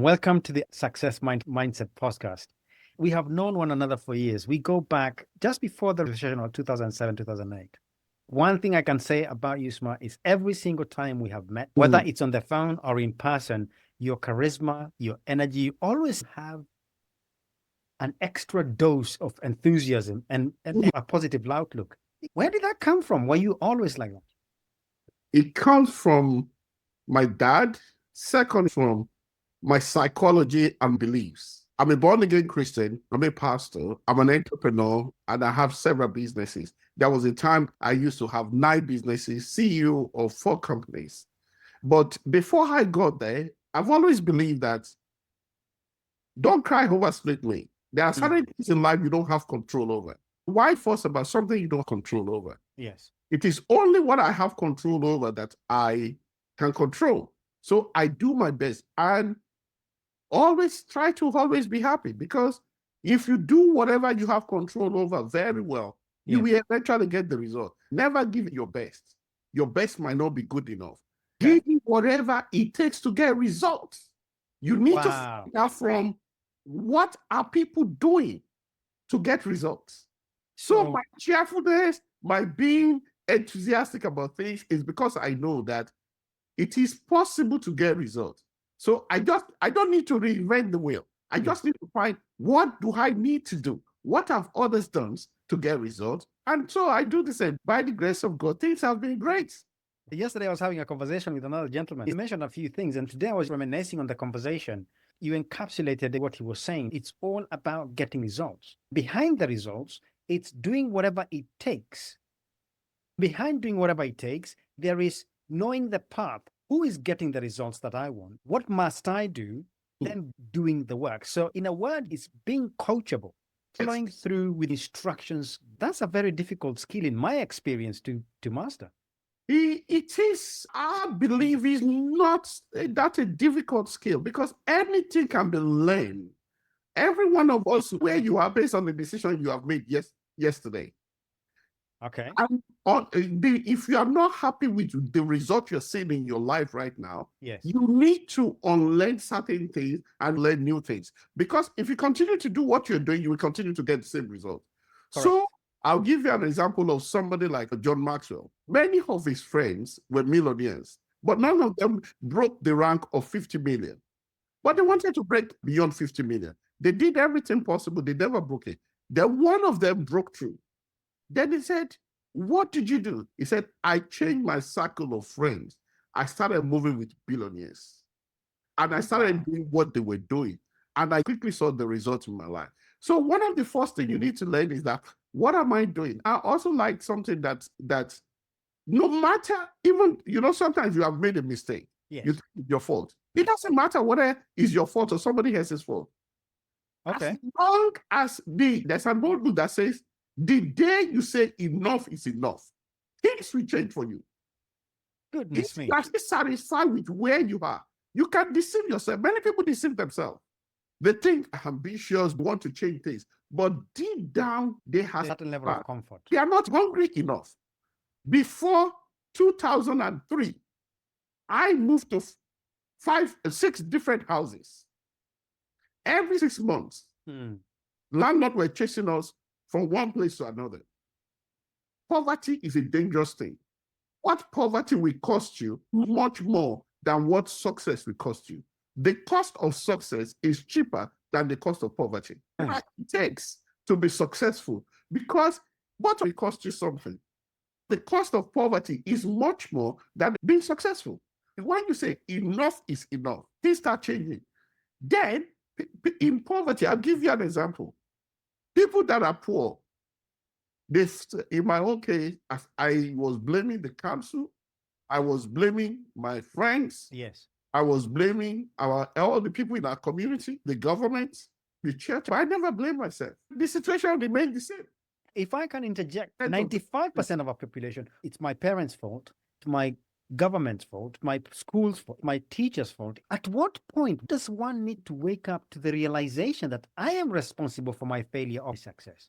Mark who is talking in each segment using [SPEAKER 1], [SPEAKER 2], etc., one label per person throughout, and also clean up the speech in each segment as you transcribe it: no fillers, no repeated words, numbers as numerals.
[SPEAKER 1] Welcome to the Mindset podcast. We have known one another for years. We go back just before the recession of 2007, 2008. One thing I can say about you, Smart, is every single time we have met, whether it's on the phone or in person, your charisma, your energy, you always have an extra dose of enthusiasm and a positive outlook. Where did that come from? Were you always like that?
[SPEAKER 2] It comes from my dad. Second, from my psychology and beliefs. I'm a born-again Christian. I'm a pastor. I'm an entrepreneur, and I have several businesses. There was a time I used to have 9 businesses, CEO of 4 companies. But before I got there, I've always believed that don't cry over split milk. There are certain things in life you don't have control over. Why fuss about something you don't control over?
[SPEAKER 1] Yes.
[SPEAKER 2] It is only what I have control over that I can control. So I do my best and always try to always be happy, because if you do whatever you have control over very well, you will eventually get the result. Never give it your best. Your best might not be good enough. Give it whatever it takes to get results. You need to find out from what are people doing to get results. So my cheerfulness, my being enthusiastic about things is because I know that it is possible to get results. So I don't need to reinvent the wheel. I just need to find, what do I need to do? What have others done to get results? And so I do the same. By the grace of God, things have been great.
[SPEAKER 1] Yesterday, I was having a conversation with another gentleman. He mentioned a few things, and today I was reminiscing on the conversation. You encapsulated what he was saying. It's all about getting results. Behind the results, it's doing whatever it takes. Behind doing whatever it takes, there is knowing the path. Who is getting the results that I want? What must I do? Then doing the work. So in a word, it's being coachable, following through with instructions. That's a very difficult skill in my experience to master.
[SPEAKER 2] It is, I believe, is not that a difficult skill, because anything can be learned. Every one of us, where you are, based on the decision you have made yesterday.
[SPEAKER 1] Okay.
[SPEAKER 2] And if you are not happy with the result you're seeing in your life right now, you need to unlearn certain things and learn new things. Because if you continue to do what you're doing, you will continue to get the same result. Correct. So I'll give you an example of somebody like John Maxwell. Many of his friends were millionaires, but none of them broke the rank of 50 million. But they wanted to break beyond 50 million. They did everything possible. They never broke it. Then one of them broke through. Then he said, what did you do? He said, I changed my circle of friends. I started moving with billionaires. And I started doing what they were doing. And I quickly saw the results in my life. So one of the first things you need to learn is that, what am I doing? I also like something that no matter, even, sometimes you have made a mistake. You think it's your fault. It doesn't matter whether it's your fault or somebody else's fault.
[SPEAKER 1] Okay.
[SPEAKER 2] As long as there's an old book that says, the day you say enough is enough, things will change for you.
[SPEAKER 1] Goodness me.
[SPEAKER 2] If you are satisfied with where you are, you can deceive yourself. Many people deceive themselves. They think ambitious, want to change things, but deep down, they have a
[SPEAKER 1] certain level of comfort.
[SPEAKER 2] They are not hungry enough. Before 2003, I moved to 6 different houses. Every 6 months, landlords were chasing us from one place to another. Poverty is a dangerous thing. What poverty will cost you much more than what success will cost you. The cost of success is cheaper than the cost of poverty. It takes to be successful, because what will cost you something? The cost of poverty is much more than being successful. When you say enough is enough, things start changing. Then, in poverty, I'll give you an example. People that are poor, in my own case, I was blaming the council, I was blaming my friends,
[SPEAKER 1] yes,
[SPEAKER 2] I was blaming all the people in our community, the government, the church. But I never blame myself. The situation remained the same.
[SPEAKER 1] If I can interject, 95% of our population, it's my parents' fault, my government's fault, my school's fault, my teacher's fault. At what point does one need to wake up to the realization that I am responsible for my failure or success?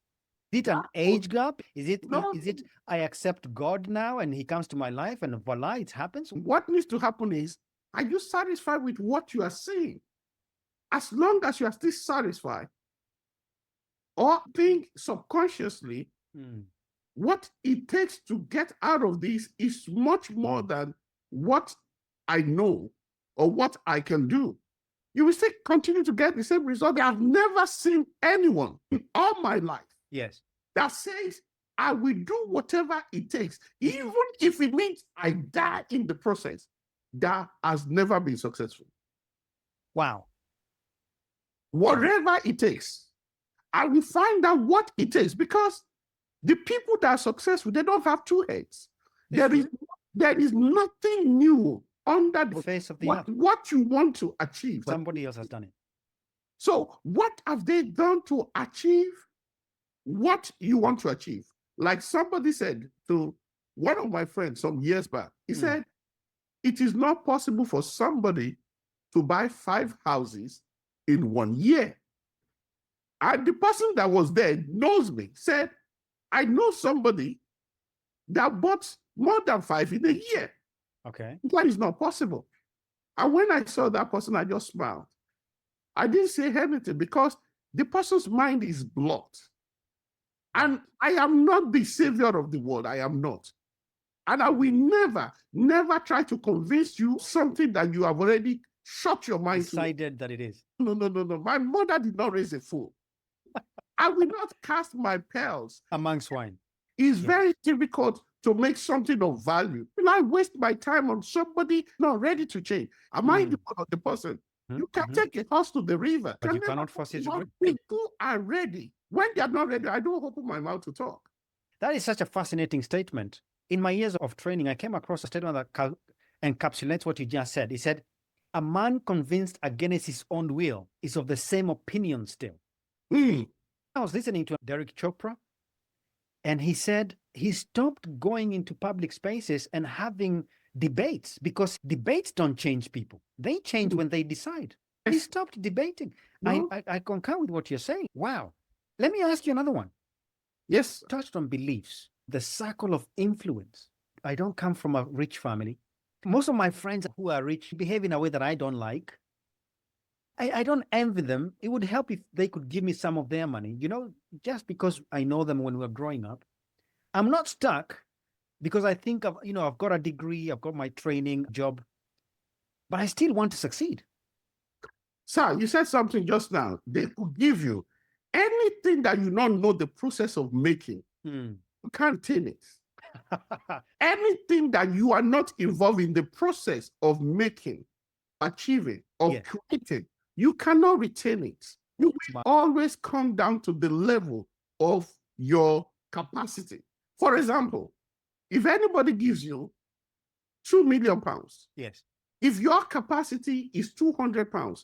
[SPEAKER 1] Is it an age gap? Is it I accept God now and he comes to my life and voila, it happens?
[SPEAKER 2] What needs to happen is, are you satisfied with what you are seeing? as long as you are still satisfied or think subconsciously, what it takes to get out of this is much more than what I know or what I can do. You will still continue to get the same result. I've never seen anyone in all my life that says, I will do whatever it takes, even if it means I die in the process. That has never been successful.
[SPEAKER 1] Wow.
[SPEAKER 2] Whatever it takes, I will find out what it takes, because the people that are successful, they don't have two heads. There is nothing new under the
[SPEAKER 1] face of the earth.
[SPEAKER 2] What you want to achieve,
[SPEAKER 1] somebody else has done it.
[SPEAKER 2] So what have they done to achieve what you want to achieve? Like somebody said to one of my friends some years back, he said, it is not possible for somebody to buy 5 houses in 1 year. And the person that was there knows me, said, I know somebody that bought more than 5 in a year.
[SPEAKER 1] Okay.
[SPEAKER 2] That is not possible. And when I saw that person, I just smiled. I didn't say anything because the person's mind is blocked. And I am not the savior of the world. I am not. And I will never try to convince you something that you have already shut your mind to.
[SPEAKER 1] Decided that it is.
[SPEAKER 2] No. My mother did not raise a fool. I will not cast my pearls
[SPEAKER 1] among swine.
[SPEAKER 2] It's very difficult to make something of value. Will I waste my time on somebody not ready to change? Am I the person? You can take a horse to the river.
[SPEAKER 1] But you cannot force it to drink.
[SPEAKER 2] People are ready. When they are not ready, I don't open my mouth to talk.
[SPEAKER 1] That is such a fascinating statement. In my years of training, I came across a statement that encapsulates what you just said. He said, a man convinced against his own will is of the same opinion still. I was listening to Derek Chopra, and he said he stopped going into public spaces and having debates because debates don't change people. They change when they decide. He stopped debating. No. I concur with what you're saying. Wow. Let me ask you another one.
[SPEAKER 2] Yes.
[SPEAKER 1] Touched on beliefs, the circle of influence. I don't come from a rich family. Most of my friends who are rich behave in a way that I don't like. I don't envy them. It would help if they could give me some of their money, just because I know them when we were growing up. I'm not stuck because I think I've got a degree, I've got my training, job, but I still want to succeed.
[SPEAKER 2] Sir, you said something just now. They could give you anything that you don't know the process of making. You can't attain it. Anything that you are not involved in the process of making, achieving, or creating, you cannot retain it. You will always come down to the level of your capacity. For example, if anybody gives you £2 million, if your capacity is £200,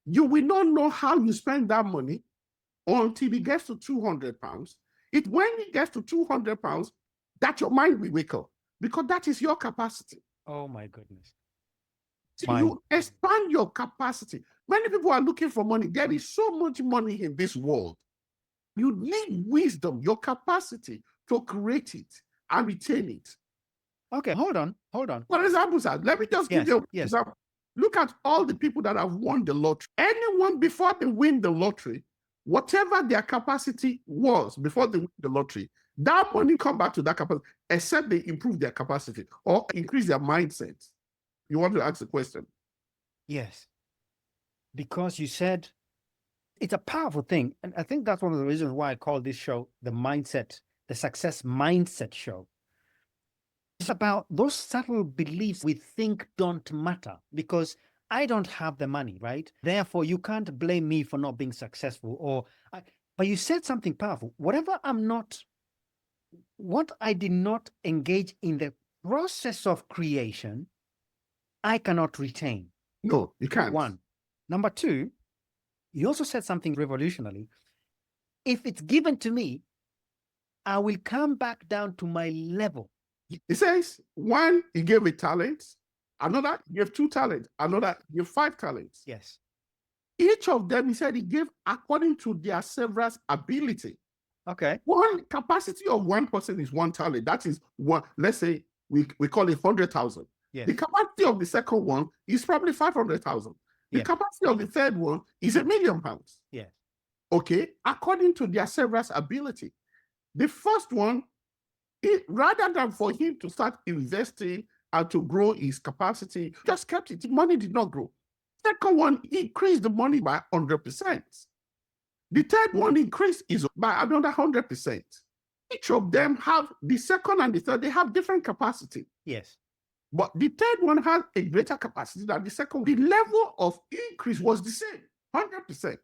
[SPEAKER 2] you will not know how you spend that money until it gets to £200. When it gets to £200, that your mind will wake up, because that is your capacity.
[SPEAKER 1] Oh my goodness.
[SPEAKER 2] So you expand your capacity. Many people are looking for money. There is so much money in this world. You need wisdom, your capacity to create it and retain it.
[SPEAKER 1] Okay, hold on.
[SPEAKER 2] For example, sir, let me just give you an example. Look at all the people that have won the lottery. Anyone before they win the lottery, whatever their capacity was before they win the lottery, that money come back to that capacity, except they improve their capacity or increase their mindset. You want to ask a question?
[SPEAKER 1] Yes. Because you said it's a powerful thing. And I think that's one of the reasons why I call this show the Success Mindset Show. It's about those subtle beliefs we think don't matter because I don't have the money, right? Therefore, you can't blame me for not being successful. But you said something powerful. What I did not engage in the process of creation, I cannot retain.
[SPEAKER 2] No, you can't.
[SPEAKER 1] One. Number two, you also said something revolutionary. If it's given to me, I will come back down to my level.
[SPEAKER 2] He says, one, he gave a talent. Another, he gave 2 talents. Another, he gave 5 talents.
[SPEAKER 1] Yes.
[SPEAKER 2] Each of them, he said, he gave according to their several ability.
[SPEAKER 1] Okay.
[SPEAKER 2] One capacity of one person is 1 talent. That is one, let's say, we call it 100,000. Yes. The capacity of the second one is probably 500,000. The
[SPEAKER 1] Yeah.
[SPEAKER 2] capacity of the third one is £1 million.
[SPEAKER 1] Yes.
[SPEAKER 2] Okay, according to their severance ability. The first one, rather than for him to start investing and to grow his capacity, just kept it. The money did not grow. Second one increased the money by 100%. The third one increased is by another 100%. Each of them have, the second and the third, they have different capacity.
[SPEAKER 1] Yes.
[SPEAKER 2] But the third one has a greater capacity than the second. The level of increase was the same, 100%.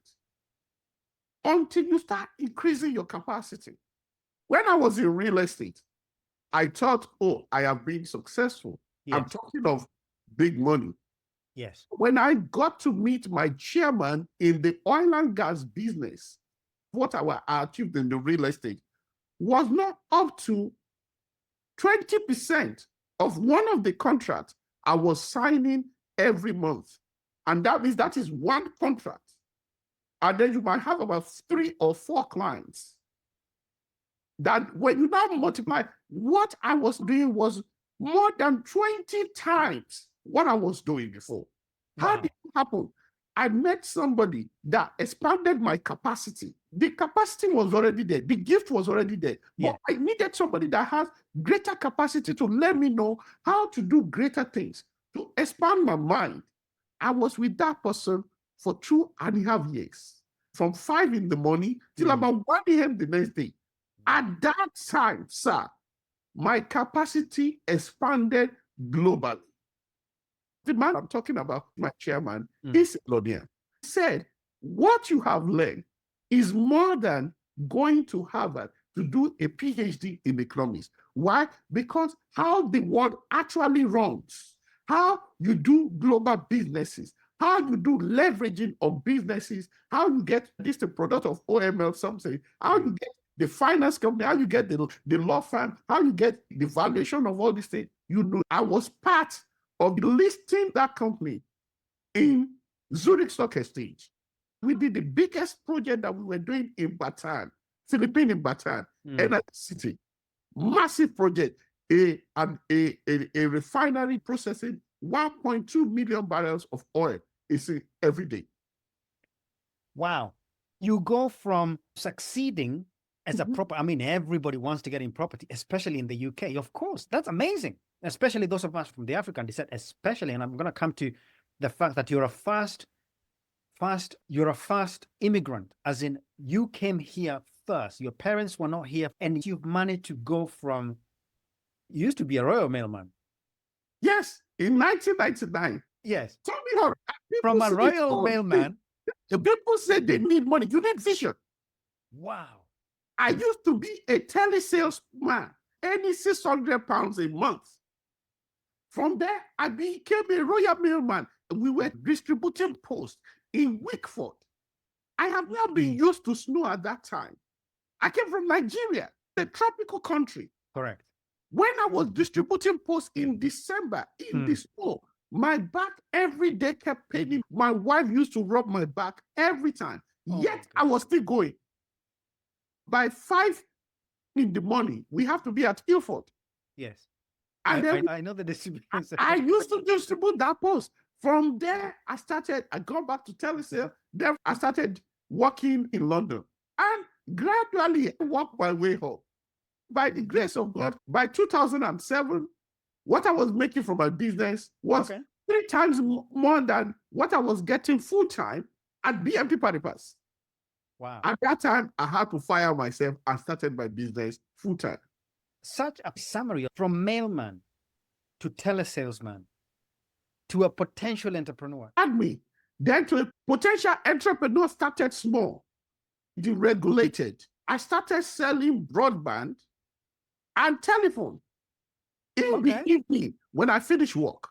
[SPEAKER 2] Until you start increasing your capacity. When I was in real estate, I thought, oh, I have been successful.
[SPEAKER 1] Yes.
[SPEAKER 2] I'm talking of big money.
[SPEAKER 1] Yes.
[SPEAKER 2] When I got to meet my chairman in the oil and gas business, what I achieved in the real estate was not up to 20% of one of the contracts I was signing every month. And that means that is one contract. And then you might have about 3 or 4 clients. That when you now multiply, what I was doing was more than 20 times what I was doing before. Wow. How did it happen? I met somebody that expanded my capacity. The capacity was already there. The gift was already there. But I needed somebody that has greater capacity to let me know how to do greater things, to expand my mind. I was with that person for 2.5 years, from 5 in the morning till about 1 a.m. the next day. At that time, sir, my capacity expanded globally. The man I'm talking about, my chairman, is Lodian. He said, what you have learned is more than going to Harvard to do a PhD in economics. Why? Because how the world actually runs, how you do global businesses, how you do leveraging of businesses, how you get this the product of OML something, how you get the finance company, how you get the law firm, how you get the valuation of all these things. You know, I was part of listing that company in Zurich Stock Exchange. We did the biggest project that we were doing in Bataan, Philippines in Bataan, Energy City. Massive project, a refinery processing 1.2 million barrels of oil every day.
[SPEAKER 1] Wow. You go from succeeding as a proper, I mean, everybody wants to get in property, especially in the UK. Of course, that's amazing. Especially those of us from the African descent, especially, and I'm going to come to the fact that you're a fast immigrant, as in you came here first. Your parents were not here, and you've managed to go from, you used to be a Royal Mailman.
[SPEAKER 2] Yes, in 1999.
[SPEAKER 1] Yes.
[SPEAKER 2] Tell me how.
[SPEAKER 1] From a Royal Mailman.
[SPEAKER 2] The people said they need money. You need vision.
[SPEAKER 1] Wow.
[SPEAKER 2] I used to be a telesalesman, earning £600 a month. From there, I became a Royal Mailman. We were distributing posts in Wickford. I have not been used to snow at that time. I came from Nigeria, a tropical country.
[SPEAKER 1] Correct.
[SPEAKER 2] When I was distributing posts in December, in the snow, my back every day kept paining. My wife used to rub my back every time. Yet I was still going. By 5 in the morning, we have to be at Ilford.
[SPEAKER 1] Yes.
[SPEAKER 2] And
[SPEAKER 1] I know the distribution.
[SPEAKER 2] I used to distribute that post. From there, I got back to telesale. Then I started working in London. And gradually worked my way home. By the grace of God, by 2007, what I was making from my business was 3 times more than what I was getting full-time at BNP Paribas.
[SPEAKER 1] Wow.
[SPEAKER 2] At that time, I had to fire myself and started my business full-time.
[SPEAKER 1] Such a summary from mailman to telesalesman to a potential entrepreneur.
[SPEAKER 2] And me, then to a potential entrepreneur started small, deregulated. I started selling broadband and telephone in the evening when I finish work.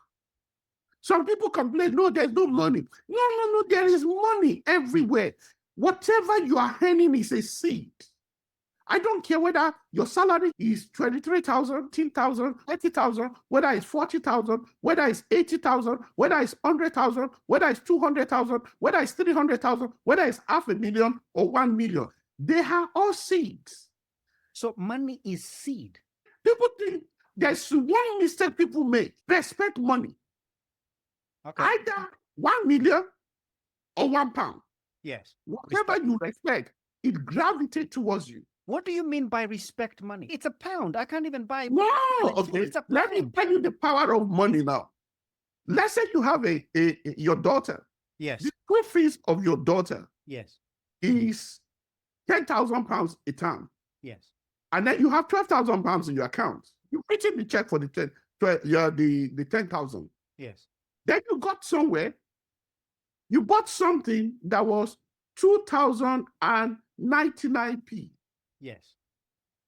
[SPEAKER 2] Some people complain, no, there's no money. No, there is money everywhere. Whatever you are earning is a seed. I don't care whether your salary is 23,000, 10,000, 80,000, whether it's 40,000, whether it's 80,000, whether it's 100,000, whether it's 200,000, whether it's 300,000, whether it's 500,000 or 1 million. They are all seeds.
[SPEAKER 1] So money is seed.
[SPEAKER 2] People think there's one mistake people make. Respect money.
[SPEAKER 1] Okay.
[SPEAKER 2] Either 1 million or £1.
[SPEAKER 1] Yes.
[SPEAKER 2] Whatever you respect, it gravitates towards you.
[SPEAKER 1] What do you mean by respect money? It's a pound. I can't even buy.
[SPEAKER 2] No, okay. Let me tell you the power of money now. Let's say you have your daughter.
[SPEAKER 1] Yes.
[SPEAKER 2] The school fees of your daughter.
[SPEAKER 1] Yes.
[SPEAKER 2] Is £10,000 a term.
[SPEAKER 1] Yes.
[SPEAKER 2] And then you have £12,000 in your account. You put in the check for the 10,000.
[SPEAKER 1] Yes.
[SPEAKER 2] Then you got somewhere. You bought something that was 2,099p.
[SPEAKER 1] Yes.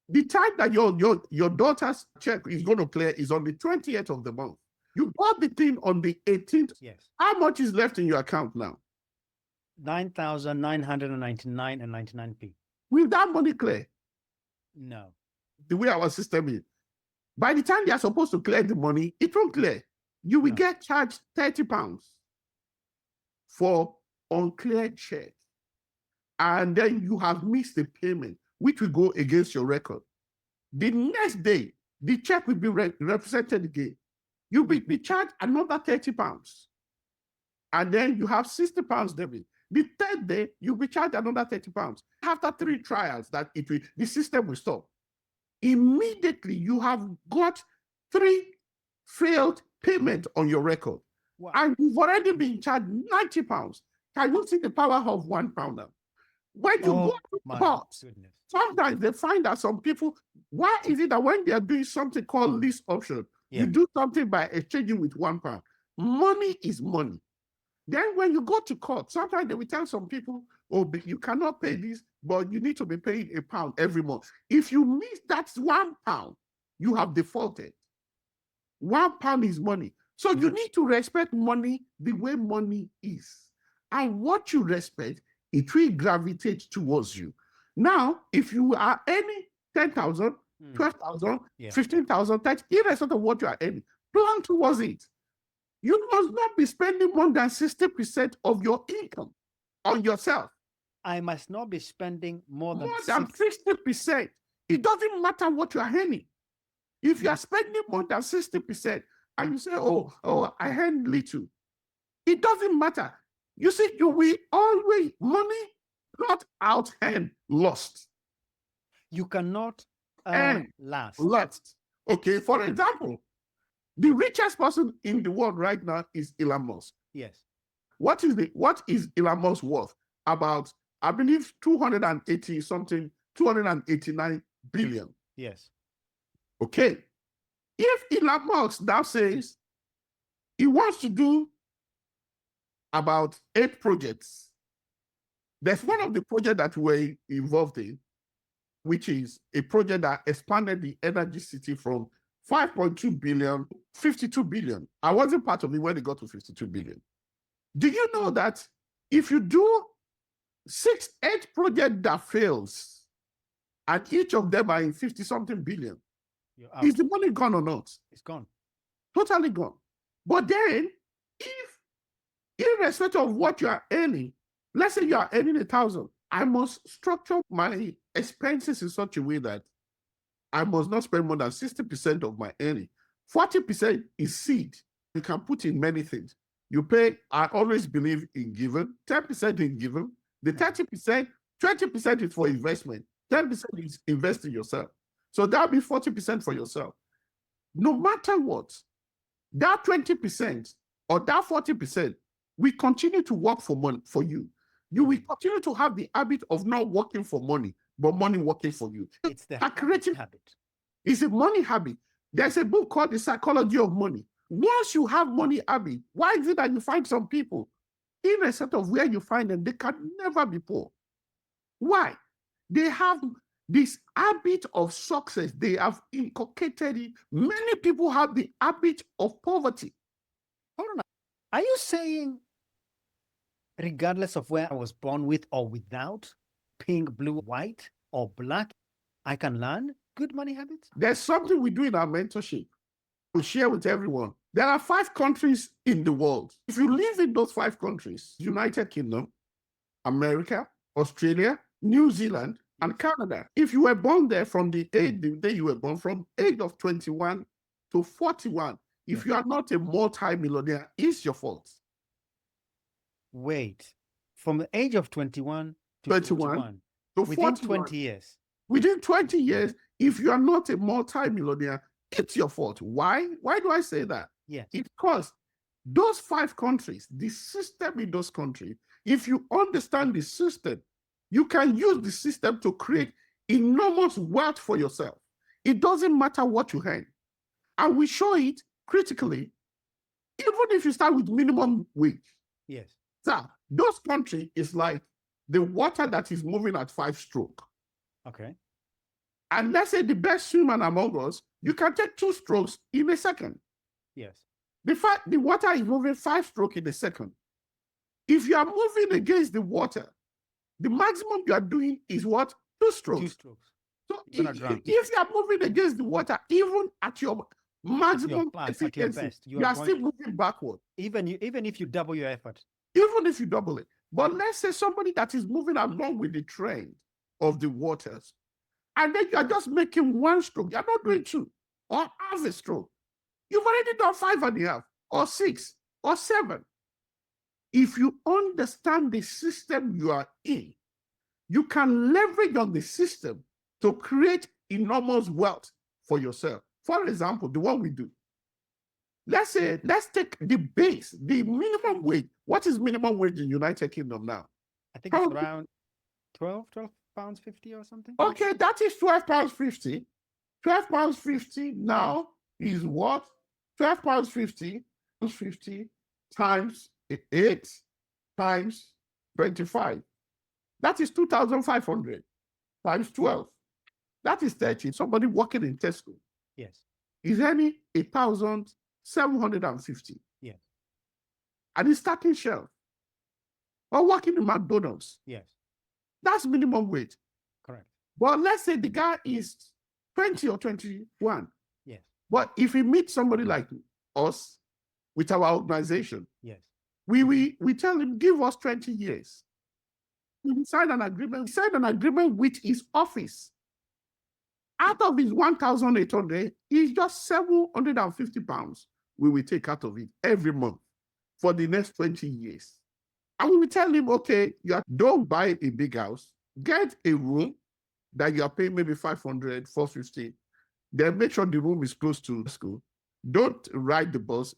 [SPEAKER 2] The time that your daughter's check is going to clear is on the 20th of the month. You bought the thing on the 18th.
[SPEAKER 1] Yes.
[SPEAKER 2] How much is left in your account now?
[SPEAKER 1] 9,999 and 99p.
[SPEAKER 2] Will that money clear?
[SPEAKER 1] No.
[SPEAKER 2] The way our system is. By the time they are supposed to clear the money, it won't clear. You will get charged £30 for uncleared check. And then you have missed the payment, which will go against your record. The next day, the check will be represented again. You will be charged another £30. And then you have £60 debit. The third day, you'll be charged another £30. After 3 trials, the system will stop. Immediately, you have got 3 failed payments on your record. Wow. And you've already been charged £90. Can you see the power of £1 now? When you go to court, sometimes they find that some people, why is it that when they are doing something called lease option, you do something by exchanging with £1? Money is money. Then when you go to court, sometimes they will tell some people, oh, you cannot pay this, but you need to be paying £1 every month. If you miss that £1, you have defaulted. £1 is money. So you need to respect money the way money is. And what you respect, it will gravitate towards you. Now, if you are earning 10,000, 12,000, 15,000, irrespective of what you are earning, plan towards it. You must not be spending more than 60% of your income on yourself.
[SPEAKER 1] I must not be spending more than
[SPEAKER 2] 60%. It doesn't matter what you are earning. If you are spending more than 60% and you say, oh, I earn little, it doesn't matter. You see, you will always, money not out and lost.
[SPEAKER 1] You cannot last.
[SPEAKER 2] Okay, for example, the richest person in the world right now is Elon Musk.
[SPEAKER 1] Yes.
[SPEAKER 2] What is Elon Musk worth? About, I believe, 289 billion.
[SPEAKER 1] Yes.
[SPEAKER 2] Okay. If Elon Musk now says he wants to do about 8 projects, there's one of the projects that we're involved in, which is a project that expanded the energy city from 5.2 billion, 52 billion. I wasn't part of it when it got to 52 billion. Do you know that if you do 8 projects that fails, and each of them are in 50-something billion, is the money gone or not?
[SPEAKER 1] It's gone.
[SPEAKER 2] Totally gone. But then, if, irrespective of what you are earning, let's say you are earning 1,000, I must structure my expenses in such a way that I must not spend more than 60% of my earning. 40% is seed. You can put in many things. You pay, I always believe in giving, 10% in giving. The 30%, 20% is for investment. 10% is invest in yourself. So that'll be 40% for yourself. No matter what, that 20% or that 40%, we continue to work for money for you. You will continue to have the habit of not working for money, but money working for you.
[SPEAKER 1] It's the creative habit.
[SPEAKER 2] It's a money habit. There's a book called The Psychology of Money. Once you have money habit, why is it that you find some people, irrespective of where you find them, they can never be poor? Why? They have this habit of success. They have inculcated it. Many people have the habit of poverty.
[SPEAKER 1] Hold on. Are you saying, regardless of where I was born with or without, pink, blue, white, or black, I can learn good money habits?
[SPEAKER 2] There's something we do in our mentorship. We share with everyone. There are 5 countries in the world. If you live in those 5 countries, United Kingdom, America, Australia, New Zealand, and Canada, if you were born there from the day you were born, from age of 21 to 41, if you are not a multi-millionaire, it's your fault.
[SPEAKER 1] Wait, from the age of 21 to
[SPEAKER 2] 21 to
[SPEAKER 1] within
[SPEAKER 2] 41.
[SPEAKER 1] 20 years.
[SPEAKER 2] Within 20 years, if you are not a multi-millionaire, it's your fault. Why? Why do I say that?
[SPEAKER 1] Yes.
[SPEAKER 2] It's because those 5 countries, the system in those countries, if you understand the system, you can use the system to create enormous wealth for yourself. It doesn't matter what you earn. And we show it critically, even if you start with minimum wage.
[SPEAKER 1] Yes.
[SPEAKER 2] So those countries is like the water that is moving at 5 stroke.
[SPEAKER 1] Okay.
[SPEAKER 2] And let's say the best swimmer among us, you can take 2 strokes in a second.
[SPEAKER 1] Yes.
[SPEAKER 2] The water is moving 5 strokes in a second. If you are moving against the water, the maximum you are doing is what? 2 strokes.
[SPEAKER 1] 2 strokes.
[SPEAKER 2] So if you are moving against the water, even at your maximum efficiency, you are still moving backward.
[SPEAKER 1] Even if you double your effort.
[SPEAKER 2] Even if you double it. But let's say somebody that is moving along with the trend of the waters, and then you are just making 1 stroke. You're not doing 2 or half a stroke. You've already done 5.5 or 6 or 7. If you understand the system you are in, you can leverage on the system to create enormous wealth for yourself. For example, the one we do. Let's take the base, the minimum wage. What is minimum wage in United Kingdom now?
[SPEAKER 1] I think it's around 12 pounds 50 or something.
[SPEAKER 2] Okay, that is 12 pounds 50. 12 pounds 50 now is what? 12 pounds 50 times 8 times 25. That is 2,500 times 12. That is 30. Somebody working in Tesco.
[SPEAKER 1] Yes.
[SPEAKER 2] Is earning 1,750.
[SPEAKER 1] Yes.
[SPEAKER 2] And he's stacking shelf. Or working in McDonald's.
[SPEAKER 1] Yes.
[SPEAKER 2] That's minimum wage.
[SPEAKER 1] Correct.
[SPEAKER 2] But let's say the guy is 20 or 21.
[SPEAKER 1] Yes.
[SPEAKER 2] But if he meets somebody like us with our organization,
[SPEAKER 1] yes,
[SPEAKER 2] we tell him, give us 20 years. We sign an agreement. We sign an agreement with his office. Out of his 1,800, it's just 750 pounds we will take out of it every month for the next 20 years. And we will tell him, okay, don't buy a big house. Get a room that you are paying maybe 500, 450. Then make sure the room is close to school. Don't ride the bus.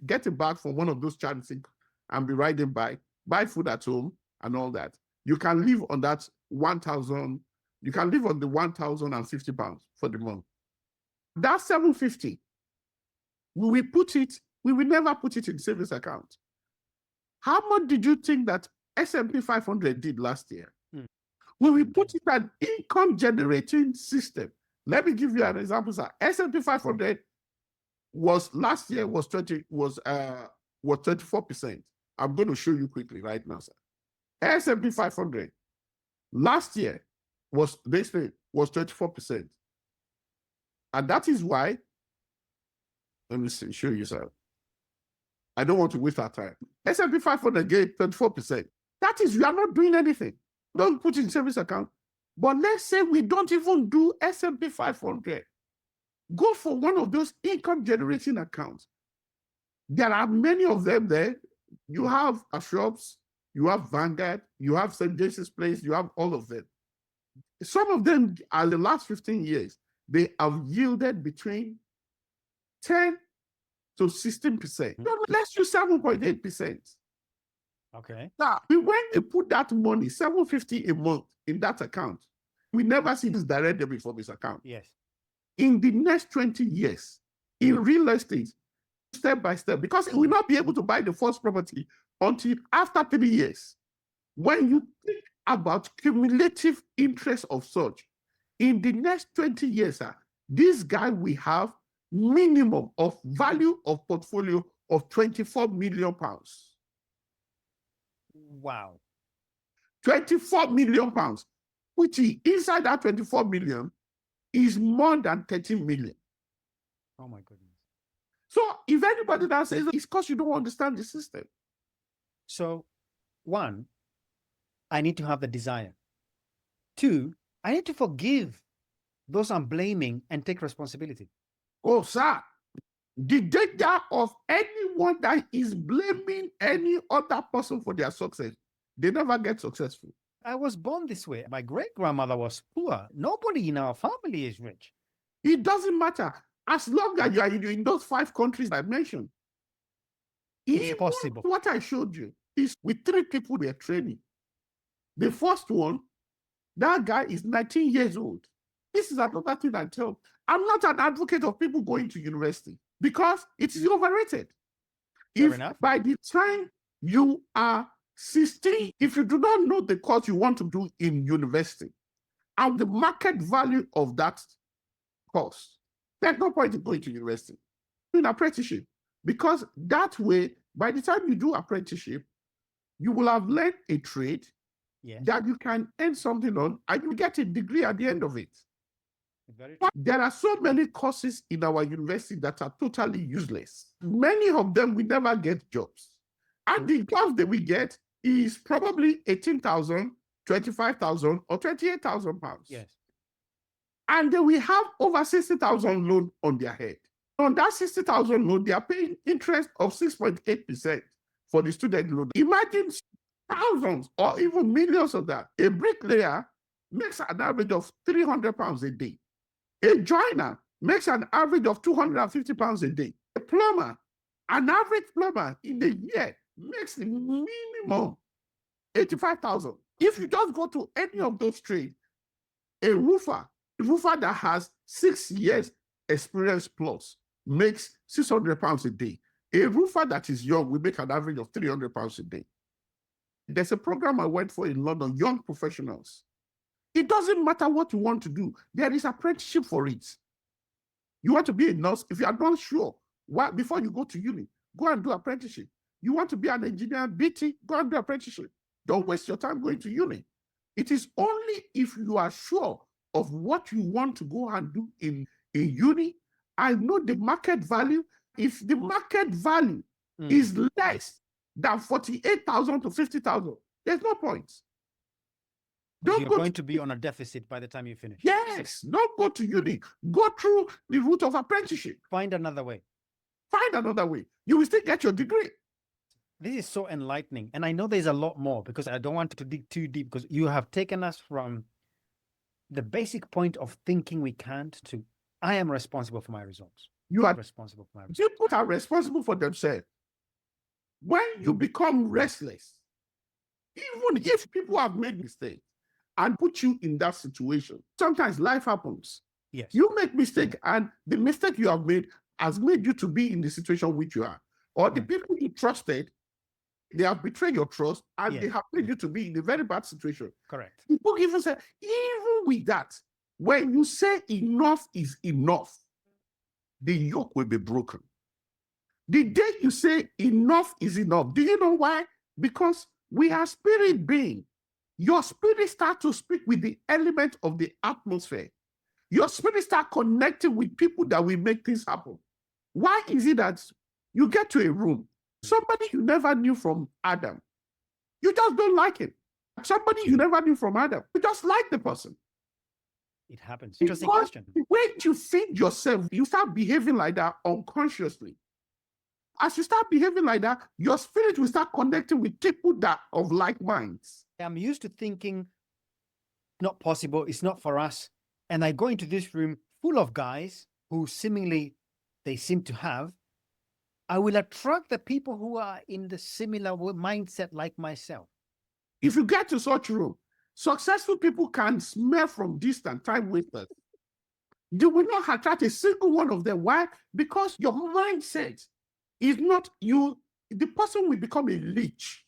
[SPEAKER 2] Get a bag from one of those charities and be riding by. Buy food at home and all that. You can live on that 1,000. You can live on the 1,050 pounds for the month. That 750, we will never put it in savings account. How much did you think that S&P 500 did last year? When we put it an income generating system, let me give you an example, sir. S&P 500 last year was 24%. I'm going to show you quickly right now, sir. S&P 500 last year was 24%. And that is why, let me show you, sir. I don't want to waste our time. S&P 500 gave 24%. That is, we are not doing anything. Don't put in savings account. But let's say we don't even do S&P 500. Go for one of those income generating accounts. There are many of them there. You have shops, you have Vanguard, you have St. James's Place, you have all of them. Some of them, in the last 15 years, they have yielded between 10 to 16%. Let's use 7.8%.
[SPEAKER 1] Okay.
[SPEAKER 2] Now, when they put that money, 750 a month in that account, we never see this direct debit from his account.
[SPEAKER 1] Yes.
[SPEAKER 2] In the next 20 years, in real estate, step by step, because he will not be able to buy the first property until after 3 years. When you think about cumulative interest of such, in the next 20 years, this guy will have minimum of value of portfolio of 24 million pounds.
[SPEAKER 1] Wow.
[SPEAKER 2] 24 million pounds, which is inside that 24 million is more than 13 million.
[SPEAKER 1] Oh my goodness.
[SPEAKER 2] So if anybody that says it's because you don't understand the system.
[SPEAKER 1] So 1, I need to have the desire. 2, I need to forgive those I'm blaming and take responsibility.
[SPEAKER 2] Oh, sir, the danger of anyone that is blaming any other person for their success they never get successful.
[SPEAKER 1] I was born this way. My great-grandmother was poor. Nobody in our family is rich.
[SPEAKER 2] It doesn't matter. As long as you are in those 5 countries I mentioned.
[SPEAKER 1] It's possible.
[SPEAKER 2] What I showed you is with 3 people we are training. The first one, that guy is 19 years old. This is another thing I tell. I'm not an advocate of people going to university because it is overrated. If by the time you are 16, if you do not know the course you want to do in university and the market value of that course, there's no point in going to university. In apprenticeship, because that way, by the time you do apprenticeship, you will have learned a trade that you can earn something on, and you get a degree at the end of it. There are so many courses in our university that are totally useless. Many of them we never get jobs. And the jobs that we get is probably 18,000, 25,000, or 28,000 pounds.
[SPEAKER 1] Yes.
[SPEAKER 2] And then we have over 60,000 loan on their head. On that 60,000 loan, they are paying interest of 6.8% for the student loan. Imagine thousands or even millions of that. A bricklayer makes an average of 300 pounds a day. A joiner makes an average of 250 pounds a day. A plumber, an average plumber in the year makes the minimum 85,000. If you just go to any of those trades, a roofer that has 6 years experience plus makes 600 pounds a day. A roofer that is young will make an average of 300 pounds a day. There's a program I went for in London, young professionals. It doesn't matter what you want to do. There is apprenticeship for it. You want to be a nurse? If you are not sure, before you go to uni, go and do apprenticeship. You want to be an engineer, BT, go and do apprenticeship. Don't waste your time going to uni. It is only if you are sure of what you want to go and do in uni, I know the market value. If the market value is less than 48,000 to 50,000, there's no point.
[SPEAKER 1] You're going to be on a deficit by the time you finish.
[SPEAKER 2] Yes, don't go to uni. Go through the route of apprenticeship.
[SPEAKER 1] Find another way.
[SPEAKER 2] Find another way. You will still get your degree.
[SPEAKER 1] This is so enlightening. And I know there's a lot more because I don't want to dig too deep because you have taken us from the basic point of thinking we can't to I am responsible for my results.
[SPEAKER 2] You are
[SPEAKER 1] responsible for my results.
[SPEAKER 2] People are responsible for themselves. When you become restless, even if people have made mistakes and put you in that situation, sometimes life happens.
[SPEAKER 1] Yes.
[SPEAKER 2] You make mistake and the mistake you have made has made you to be in the situation which you are. Or the people you trusted, they have betrayed your trust and they have made you to be in a very bad situation.
[SPEAKER 1] Correct.
[SPEAKER 2] People even say, even with that, when you say enough is enough, the yoke will be broken. The day you say enough is enough, do you know why? Because we are spirit beings. Your spirit starts to speak with the element of the atmosphere. Your spirit starts connecting with people that will make things happen. Why is it that you get to a room, somebody you never knew from Adam, you just don't like him. Somebody you never knew from Adam, you just like the person.
[SPEAKER 1] It happens. Interesting question.
[SPEAKER 2] When you feed yourself, you start behaving like that unconsciously. As you start behaving like that, your spirit will start connecting with people that of like minds.
[SPEAKER 1] I'm used to thinking, not possible, it's not for us. And I go into this room full of guys who seemingly they seem to have. I will attract the people who are in the similar mindset like myself.
[SPEAKER 2] If you get to such a room, successful people can smell from distance, time wasters. You will not attract a single one of them. Why? Because your mindset is not you. The person will become a leech.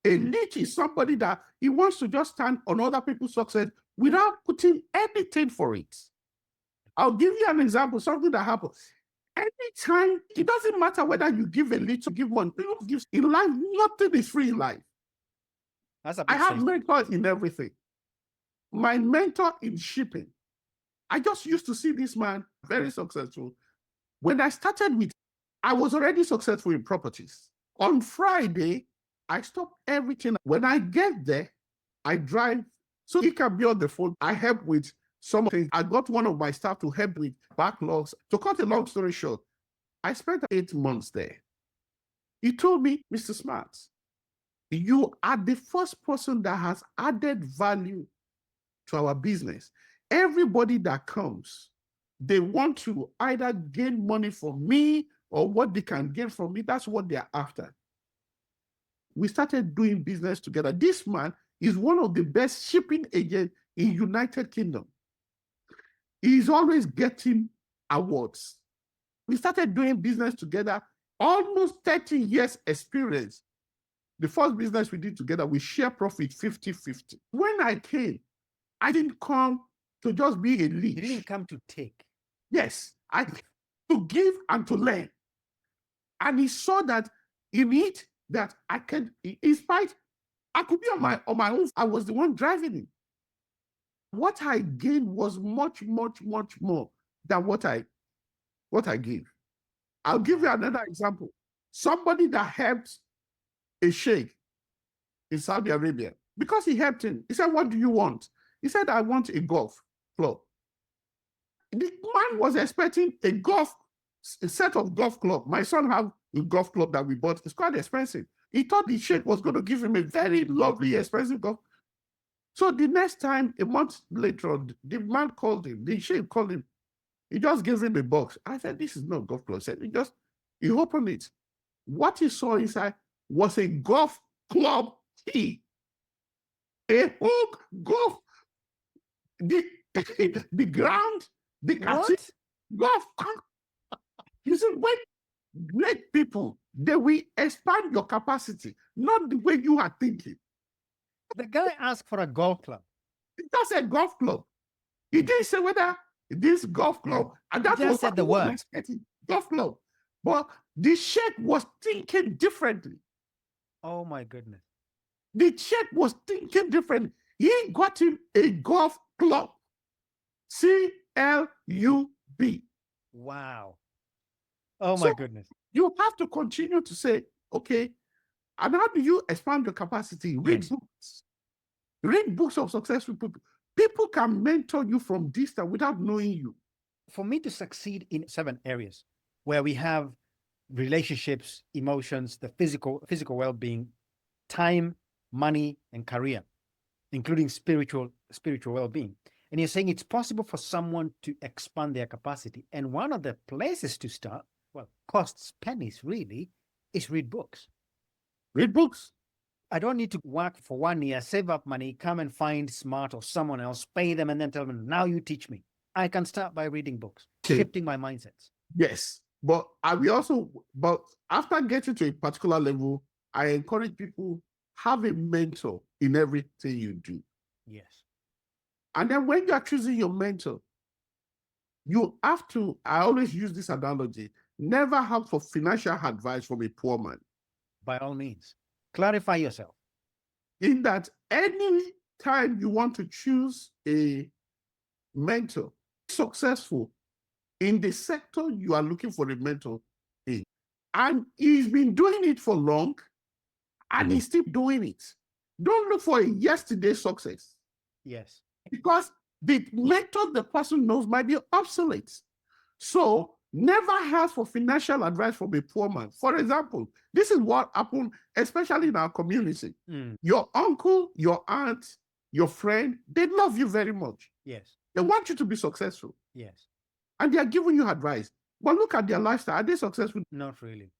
[SPEAKER 2] A leech is somebody that he wants to just stand on other people's success without putting anything for it. I'll give you an example, something that happened. Anytime, it doesn't matter whether you give a little, give one. In life, nothing is free in life. I have mentors in everything. My mentor in shipping. I just used to see this man, very successful. When I started with, I was already successful in properties. On Friday, I stop everything. When I get there, I drive. So he can be on the phone. I help with some things. I got one of my staff to help with backlogs. To cut a long story short, I spent 8 months there. He told me, Mr. Smart, You are the first person that has added value to our business. Everybody that comes, they want to either gain money from me or what they can get from me. That's what they're after. We started doing business together. This man is one of the best shipping agents in United Kingdom. He's always getting awards. We started doing business together, almost 30 years experience. The first business we did together, we share profit 50-50. When I came, I didn't come to just be a leech.
[SPEAKER 1] You didn't come to take.
[SPEAKER 2] Yes, I to give and to learn. And he saw that in it that I can, in spite, I could be on my own. I was the one driving it. What I gained was much, much, much more than what I gave. I'll give you another example. Somebody that helped a sheikh in Saudi Arabia, because he helped him, he said, "What do you want?" He said, "I want a golf club." The man was expecting a set of golf club. My son have a golf club that we bought. It's quite expensive. He thought the sheikh was going to give him a very lovely, expensive golf. So the next time, a month later, the man called him. The sheikh called him. He just gave him a box. I said, "This is not golf club." He said, he opened it. What he saw inside was a golf club key. A whole golf, the ground, the
[SPEAKER 1] what?
[SPEAKER 2] golf. You see, when great people, they will expand your capacity, not the way you are thinking.
[SPEAKER 1] The guy asked for a golf club.
[SPEAKER 2] He just said golf club. He didn't say whether this golf club, and that was
[SPEAKER 1] said the word
[SPEAKER 2] golf club. But the sheikh was thinking differently.
[SPEAKER 1] Oh my goodness.
[SPEAKER 2] The sheikh was thinking differently. He got him a golf club. CLUB.
[SPEAKER 1] Wow. Oh my goodness.
[SPEAKER 2] You have to continue to say, okay, and how do you expand your capacity? Read books. Read books of successful people. People can mentor you from distance without knowing you.
[SPEAKER 1] For me to succeed in 7 areas where we have relationships, emotions, the physical well-being, time, money, and career, including spiritual well-being. And you're saying it's possible for someone to expand their capacity. And one of the places to start, well, costs pennies really, is read books.
[SPEAKER 2] Read books.
[SPEAKER 1] I don't need to work for 1 year, save up money, come and find Smart or someone else, pay them, and then tell them, "Now you teach me." I can start by reading books, shifting my mindsets.
[SPEAKER 2] Yes. But after getting to a particular level, I encourage people, have a mentor in everything you do.
[SPEAKER 1] Yes.
[SPEAKER 2] And then when you are choosing your mentor, you have to, I always use this analogy, never ask for financial advice from a poor man.
[SPEAKER 1] By all means, clarify yourself.
[SPEAKER 2] In that any time you want to choose a mentor, successful in the sector you are looking for a mentor in, and he's been doing it for long, and he's still doing it. Don't look for a yesterday success.
[SPEAKER 1] Yes.
[SPEAKER 2] Because the mentor the person knows might be obsolete. So never ask for financial advice from a poor man. For example, this is what happened, especially in our community. Your uncle, your aunt, your friend, they love you very much.
[SPEAKER 1] Yes.
[SPEAKER 2] They want you to be successful.
[SPEAKER 1] Yes.
[SPEAKER 2] And they are giving you advice. But look at their lifestyle. Are they successful?
[SPEAKER 1] Not really.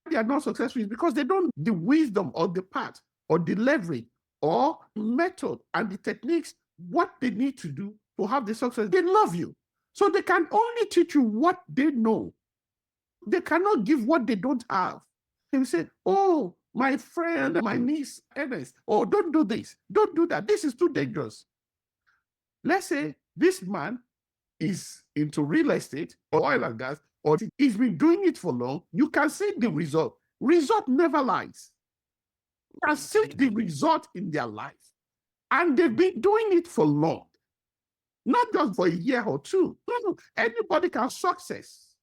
[SPEAKER 2] They are not successful because they don't the wisdom or the path or the leverage or method and the techniques, what they need to do to have the success. They love you. So they can only teach you what they know. They cannot give what they don't have. They will say, "Oh, my friend, my niece, Ernest, oh, don't do this. Don't do that. This is too dangerous." Let's say this man is into real estate or oil and gas, or he's been doing it for long. You can see the result. Result never lies. You can see the result in their life. And they've been doing it for long. Not just for a year or two. No. Anybody can success.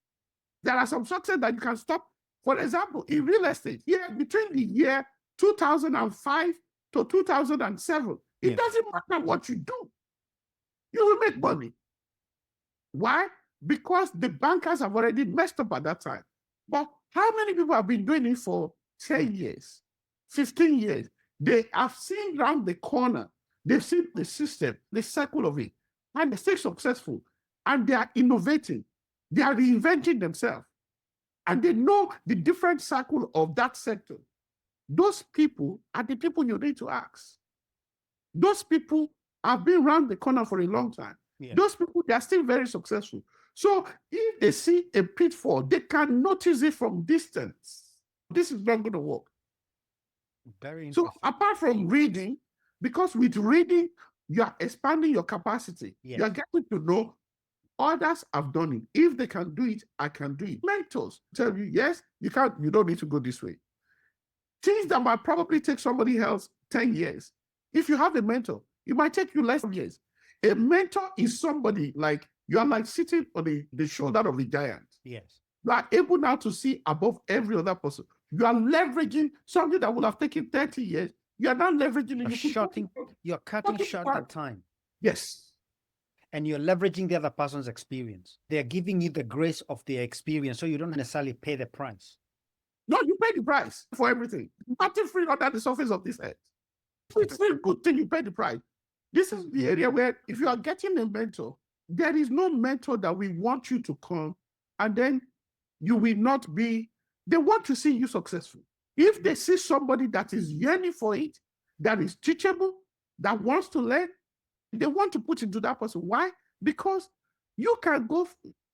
[SPEAKER 2] There are some success that you can stop. For example, in real estate, between the year 2005 to 2007, it doesn't matter what you do. You will make money. Why? Because the bankers have already messed up at that time. But how many people have been doing it for 10 years, 15 years? They have seen round the corner. They've seen the system, the cycle of it, and they stay successful. And they are innovating. They are reinventing themselves. And they know the different cycle of that sector. Those people are the people you need to ask. Those people have been around the corner for a long time. Yeah. Those people, they are still very successful. So if they see a pitfall, they can notice it from distance. This is not going to work.
[SPEAKER 1] Very interesting.
[SPEAKER 2] So apart from reading, because with reading, you are expanding your capacity. Yes. You are getting to know others have done it. If they can do it, I can do it. Mentors tell you, yes, you don't need to go this way. Things that might probably take somebody else 10 years. If you have a mentor, it might take you less years. A mentor is somebody like, you are like sitting on the shoulder of a giant.
[SPEAKER 1] Yes.
[SPEAKER 2] You are able now to see above every other person. You are leveraging something that would have taken 30 years. You are now leveraging it.
[SPEAKER 1] You're cutting short the time.
[SPEAKER 2] Yes.
[SPEAKER 1] And you're leveraging the other person's experience. They're giving you the grace of their experience, so you don't necessarily pay the price.
[SPEAKER 2] No, you pay the price for everything. Nothing free under the surface of this earth. It's still good thing you pay the price. This is the area where if you are getting a mentor, there is no mentor that we want you to come and then you will not be, they want to see you successful. If they see somebody that is yearning for it, that is teachable, that wants to learn, they want to put into that person. Why? Because you can go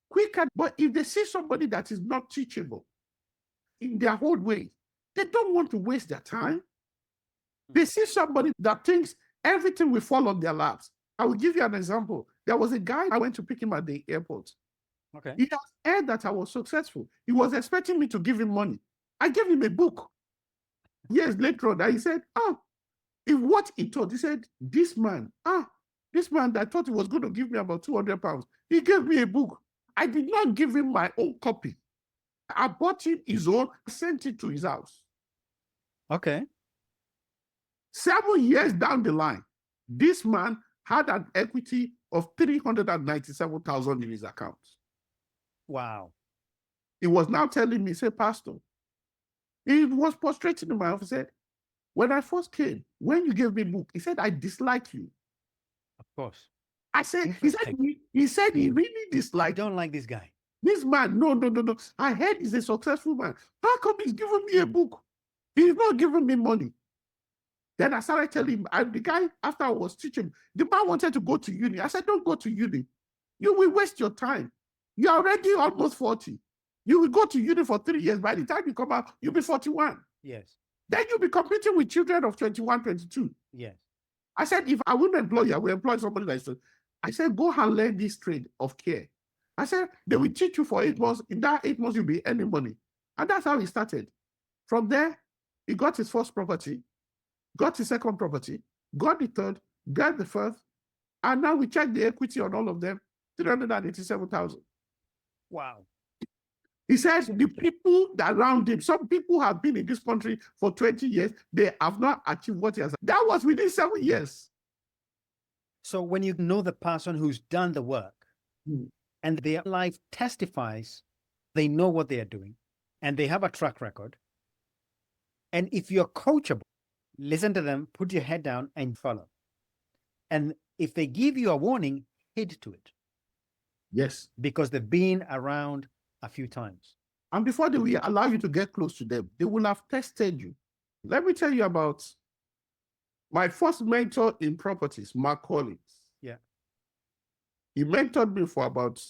[SPEAKER 2] quicker, but if they see somebody that is not teachable in their whole way, they don't want to waste their time. They see somebody that thinks everything will fall on their laps. I will give you an example. There was a guy, I went to pick him at the airport.
[SPEAKER 1] Okay.
[SPEAKER 2] He has heard that I was successful. He was expecting me to give him money. I gave him a book. Years later on, he said, if what he thought, he said, this man that thought he was going to give me about 200 pounds, he gave me a book. I did not give him my own copy. I bought him his own, sent it to his house.
[SPEAKER 1] Okay.
[SPEAKER 2] 7 years down the line, this man had an equity of 397,000 in his account.
[SPEAKER 1] Wow.
[SPEAKER 2] He was now telling me, say, Pastor, he was prostrating in my office, said, when I first came, when you gave me a book, he said, I dislike you.
[SPEAKER 1] Of course.
[SPEAKER 2] I said, he said he really disliked.
[SPEAKER 1] I don't like this guy.
[SPEAKER 2] This man, no. I heard he's a successful man. How come he's giving me a book? He's not giving me money. Then I started telling him, the guy, after I was teaching, the man wanted to go to uni. I said, don't go to uni. You will waste your time. You're already almost 40. You will go to uni for 3 years. By the time you come out, you'll be 41.
[SPEAKER 1] Yes.
[SPEAKER 2] Then you'll be competing with children of 21, 22.
[SPEAKER 1] Yes.
[SPEAKER 2] I said, if I wouldn't employ you, I will employ somebody like that. I said, go and learn this trade of care. I said, they will teach you for 8 months. In that 8 months, you'll be earning money. And that's how he started. From there, he got his first property, got his second property, got the third, got the first, and now we check the equity on all of them, 387,000.
[SPEAKER 1] Wow.
[SPEAKER 2] He says the people that around him, some people have been in this country for 20 years, they have not achieved what he has. That was within 7 years.
[SPEAKER 1] So when you know the person who's done the work and their life testifies, they know what they are doing and they have a track record. And if you're coachable, listen to them, put your head down and follow. And if they give you a warning, heed to it.
[SPEAKER 2] Yes.
[SPEAKER 1] Because they've been around a few times.
[SPEAKER 2] And before they will allow you to get close to them, they will have tested you. Let me tell you about my first mentor in properties, Mark Collins.
[SPEAKER 1] Yeah.
[SPEAKER 2] He mentored me for about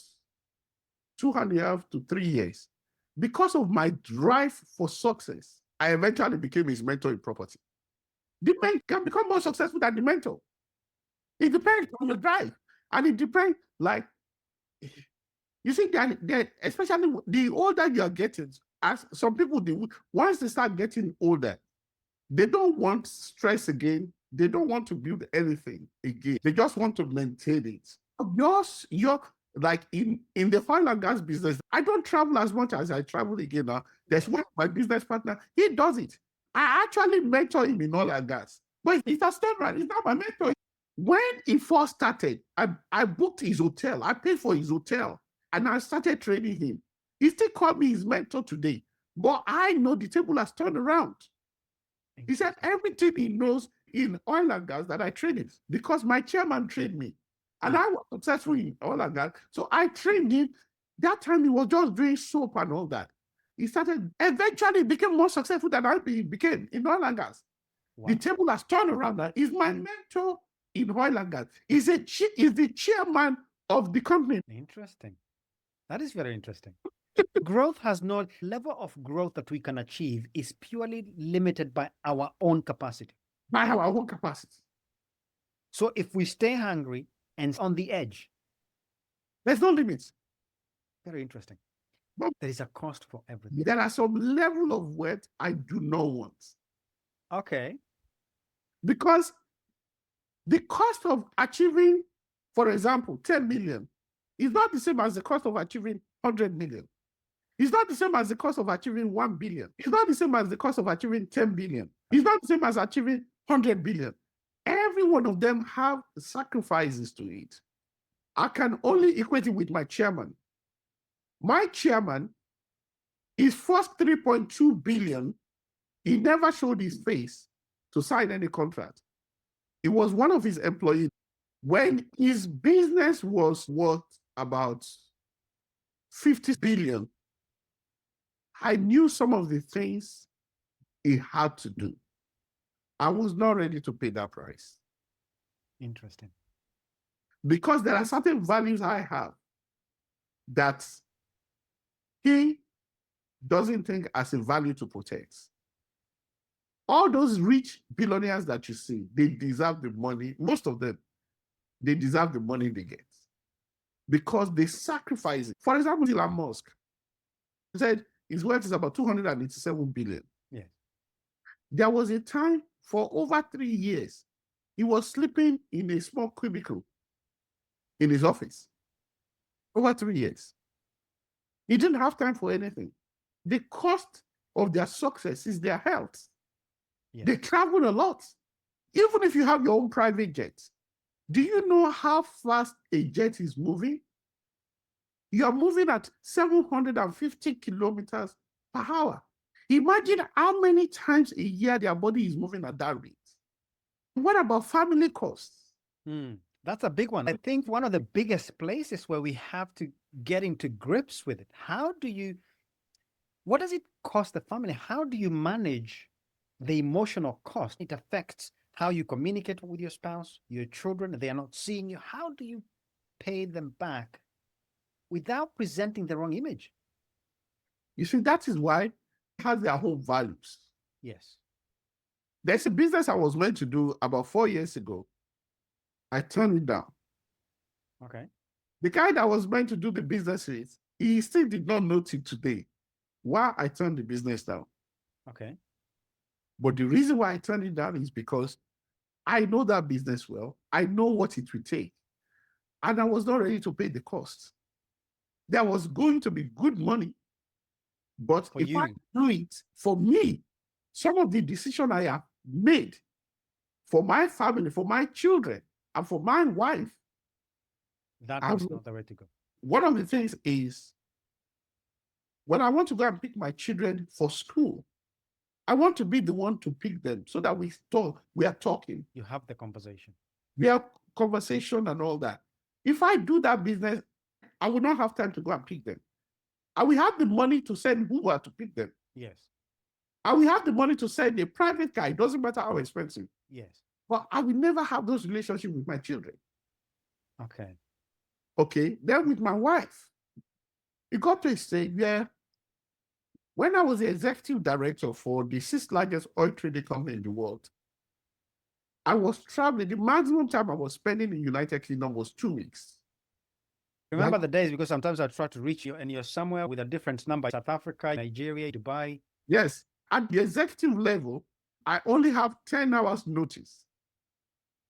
[SPEAKER 2] 2.5 to 3 years. Because of my drive for success, I eventually became his mentor in property. The man can become more successful than the mentor. It depends on your drive. And it depends, like, you see, that especially the older you are getting, as some people do, once they start getting older, they don't want stress again. They don't want to build anything again. They just want to maintain it. You're like in the oil and gas business, I don't travel as much as I travel again now. There's one of my business partner, he does it. I actually mentor him in oil and gas. But it's a student, he's not my mentor. When he first started, I booked his hotel. I paid for his hotel. And I started training him. He still called me his mentor today. But I know the table has turned around. He said everything he knows in oil and gas that I trained because my chairman trained me. And I was successful in oil and gas. So I trained him. That time he was just doing soap and all that. He started, eventually became more successful than I became in oil and gas. Wow. The table has turned around now. He's my mentor in oil and gas. He's the chairman of the company.
[SPEAKER 1] Interesting. That is very interesting. Growth has no level of growth that we can achieve is purely limited by our own capacity.
[SPEAKER 2] By our own capacity.
[SPEAKER 1] So if we stay hungry and on the edge,
[SPEAKER 2] there's no limits.
[SPEAKER 1] Very interesting. But there is a cost for everything.
[SPEAKER 2] There are some level of wealth I do not want.
[SPEAKER 1] Okay.
[SPEAKER 2] Because the cost of achieving, for example, 10 million is not the same as the cost of achieving 100 million. It's not the same as the cost of achieving 1 billion. It's not the same as the cost of achieving 10 billion. It's not the same as achieving 100 billion. Every one of them have sacrifices to it. I can only equate it with my chairman. My chairman, his first 3.2 billion, he never showed his face to sign any contract. It was one of his employees. When his business was worth about 50 billion, I knew some of the things he had to do. I was not ready to pay that price.
[SPEAKER 1] Interesting.
[SPEAKER 2] Because there are certain values I have that he doesn't think as a value to protect. All those rich billionaires that you see, they deserve the money. Most of them, they deserve the money they get because they sacrifice it. For example, Elon Musk said his wealth is about 287 billion.
[SPEAKER 1] Yes.
[SPEAKER 2] There was a time for over 3 years, he was sleeping in a small cubicle in his office. Over 3 years. He didn't have time for anything. The cost of their success is their health. Yes. They travel a lot. Even if you have your own private jet, do you know how fast a jet is moving? You are moving at 750 kilometers per hour. Imagine how many times a year their body is moving at that rate. What about family costs?
[SPEAKER 1] That's a big one. I think one of the biggest places where we have to get into grips with it. What does it cost the family? How do you manage the emotional cost? It affects how you communicate with your spouse, your children. They are not seeing you. How do you pay them back without presenting the wrong image?
[SPEAKER 2] You see, that is why it has their own values.
[SPEAKER 1] Yes.
[SPEAKER 2] There's a business I was meant to do about 4 years ago. I turned it down.
[SPEAKER 1] Okay.
[SPEAKER 2] The guy that was meant to do the business with, he still did not know till today why I turned the business down.
[SPEAKER 1] Okay.
[SPEAKER 2] But the reason why I turned it down is because I know that business well. I know what it will take. And I was not ready to pay the cost. There was going to be good money. But if I do it for me, some of the decisions I have made for my family, for my children, and for my wife,
[SPEAKER 1] that was not the way to go.
[SPEAKER 2] One of the things is when I want to go and pick my children for school, I want to be the one to pick them so that we are talking.
[SPEAKER 1] You have the conversation.
[SPEAKER 2] We have conversation and all that. If I do that business, I will not have time to go and pick them. I will have the money to send Uber to pick them.
[SPEAKER 1] Yes.
[SPEAKER 2] I will have the money to send a private car. It doesn't matter how expensive.
[SPEAKER 1] Yes.
[SPEAKER 2] But I will never have those relationships with my children.
[SPEAKER 1] Okay.
[SPEAKER 2] Okay. Then with my wife, it got to a stage where when I was the executive director for the 6th largest oil trading company in the world, I was traveling. The maximum time I was spending in the United Kingdom was 2 weeks.
[SPEAKER 1] Remember the days, because sometimes I try to reach you and you're somewhere with a different number, South Africa, Nigeria, Dubai.
[SPEAKER 2] Yes. At the executive level, I only have 10 hours notice.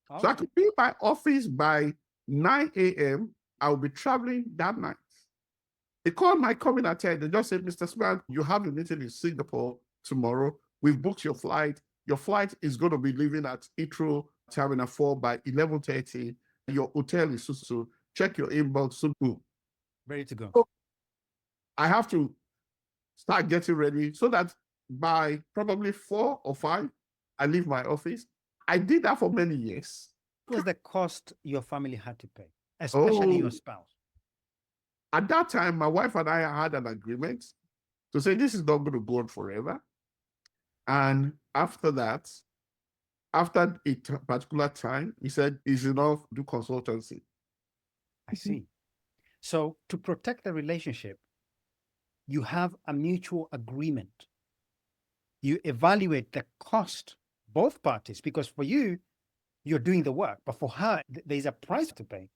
[SPEAKER 2] Okay. So I could be in my office by 9 a.m. I'll be traveling that night. They called my company at 10. They just said, Mr. Smith, you have a meeting in Singapore tomorrow. We've booked your flight. Your flight is going to be leaving at Heathrow Terminal 4 by 11:30. Your hotel is so. Check your inbox soon.
[SPEAKER 1] Ready to go.
[SPEAKER 2] So I have to start getting ready so that by probably 4 or 5, I leave my office. I did that for many years.
[SPEAKER 1] What was the cost your family had to pay, especially your spouse?
[SPEAKER 2] At that time, my wife and I had an agreement to say this is not going to go on forever. And after that, after a particular time, he said, it's enough, do consultancy.
[SPEAKER 1] I see. So to protect the relationship, you have a mutual agreement. You evaluate the cost, both parties, because for you, you're doing the work, but for her, there's a price to pay.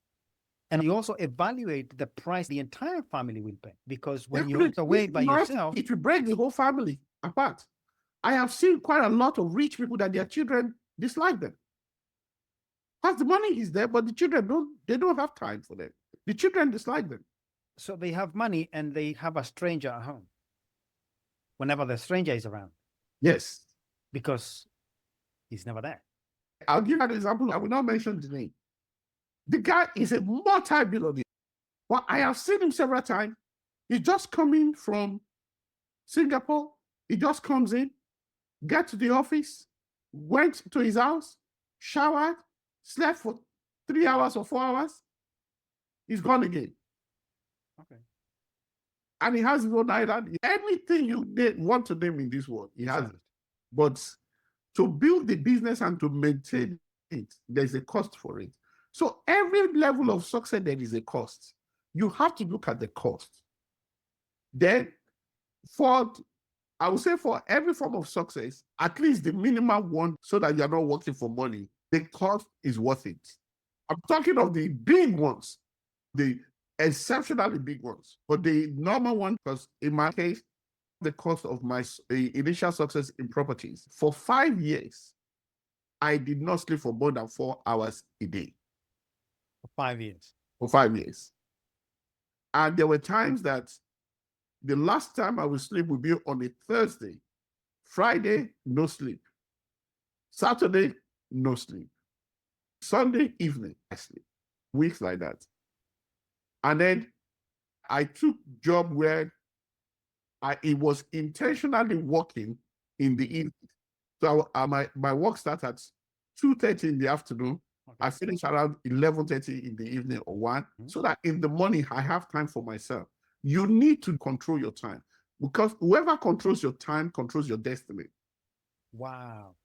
[SPEAKER 1] And you also evaluate the price the entire family will pay, because when you're away by yourself,
[SPEAKER 2] it will break the whole family apart. I have seen quite a lot of rich people that their children dislike them. Because the money is there, but the children don't have time for them. The children dislike them.
[SPEAKER 1] So they have money and they have a stranger at home whenever the stranger is around.
[SPEAKER 2] Yes.
[SPEAKER 1] Because he's never there.
[SPEAKER 2] I'll give you an example. I will not mention the name. The guy is a multi-billionaire. Well, I have seen him several times. He's just coming from Singapore. He just comes in, get to the office, went to his house, showered, slept for 3 hours or 4 hours. He's gone again.
[SPEAKER 1] Okay.
[SPEAKER 2] And he has his own island. Anything you want to name in this world, he has it. But to build the business and to maintain it, there's a cost for it. So every level of success, there is a cost. You have to look at the cost. Then I would say for every form of success, at least the minimum one, so that you're not working for money, the cost is worth it. I'm talking of the big ones, the exceptionally big ones, but the normal one, because in my case, the cost of my initial success in properties, for 5 years, I did not sleep for more than 4 hours a day.
[SPEAKER 1] For 5 years?
[SPEAKER 2] For 5 years. And there were times that the last time I would sleep would be on a Thursday. Friday, no sleep. Saturday, no sleep. Sunday evening, I sleep. Weeks like that. And then I took job where it was intentionally working in the evening. So my work starts at 2:30 in the afternoon. Okay. I finish around 11:30 in the evening or 1, so that in the morning I have time for myself. You need to control your time, because whoever controls your time controls your destiny.
[SPEAKER 1] Wow.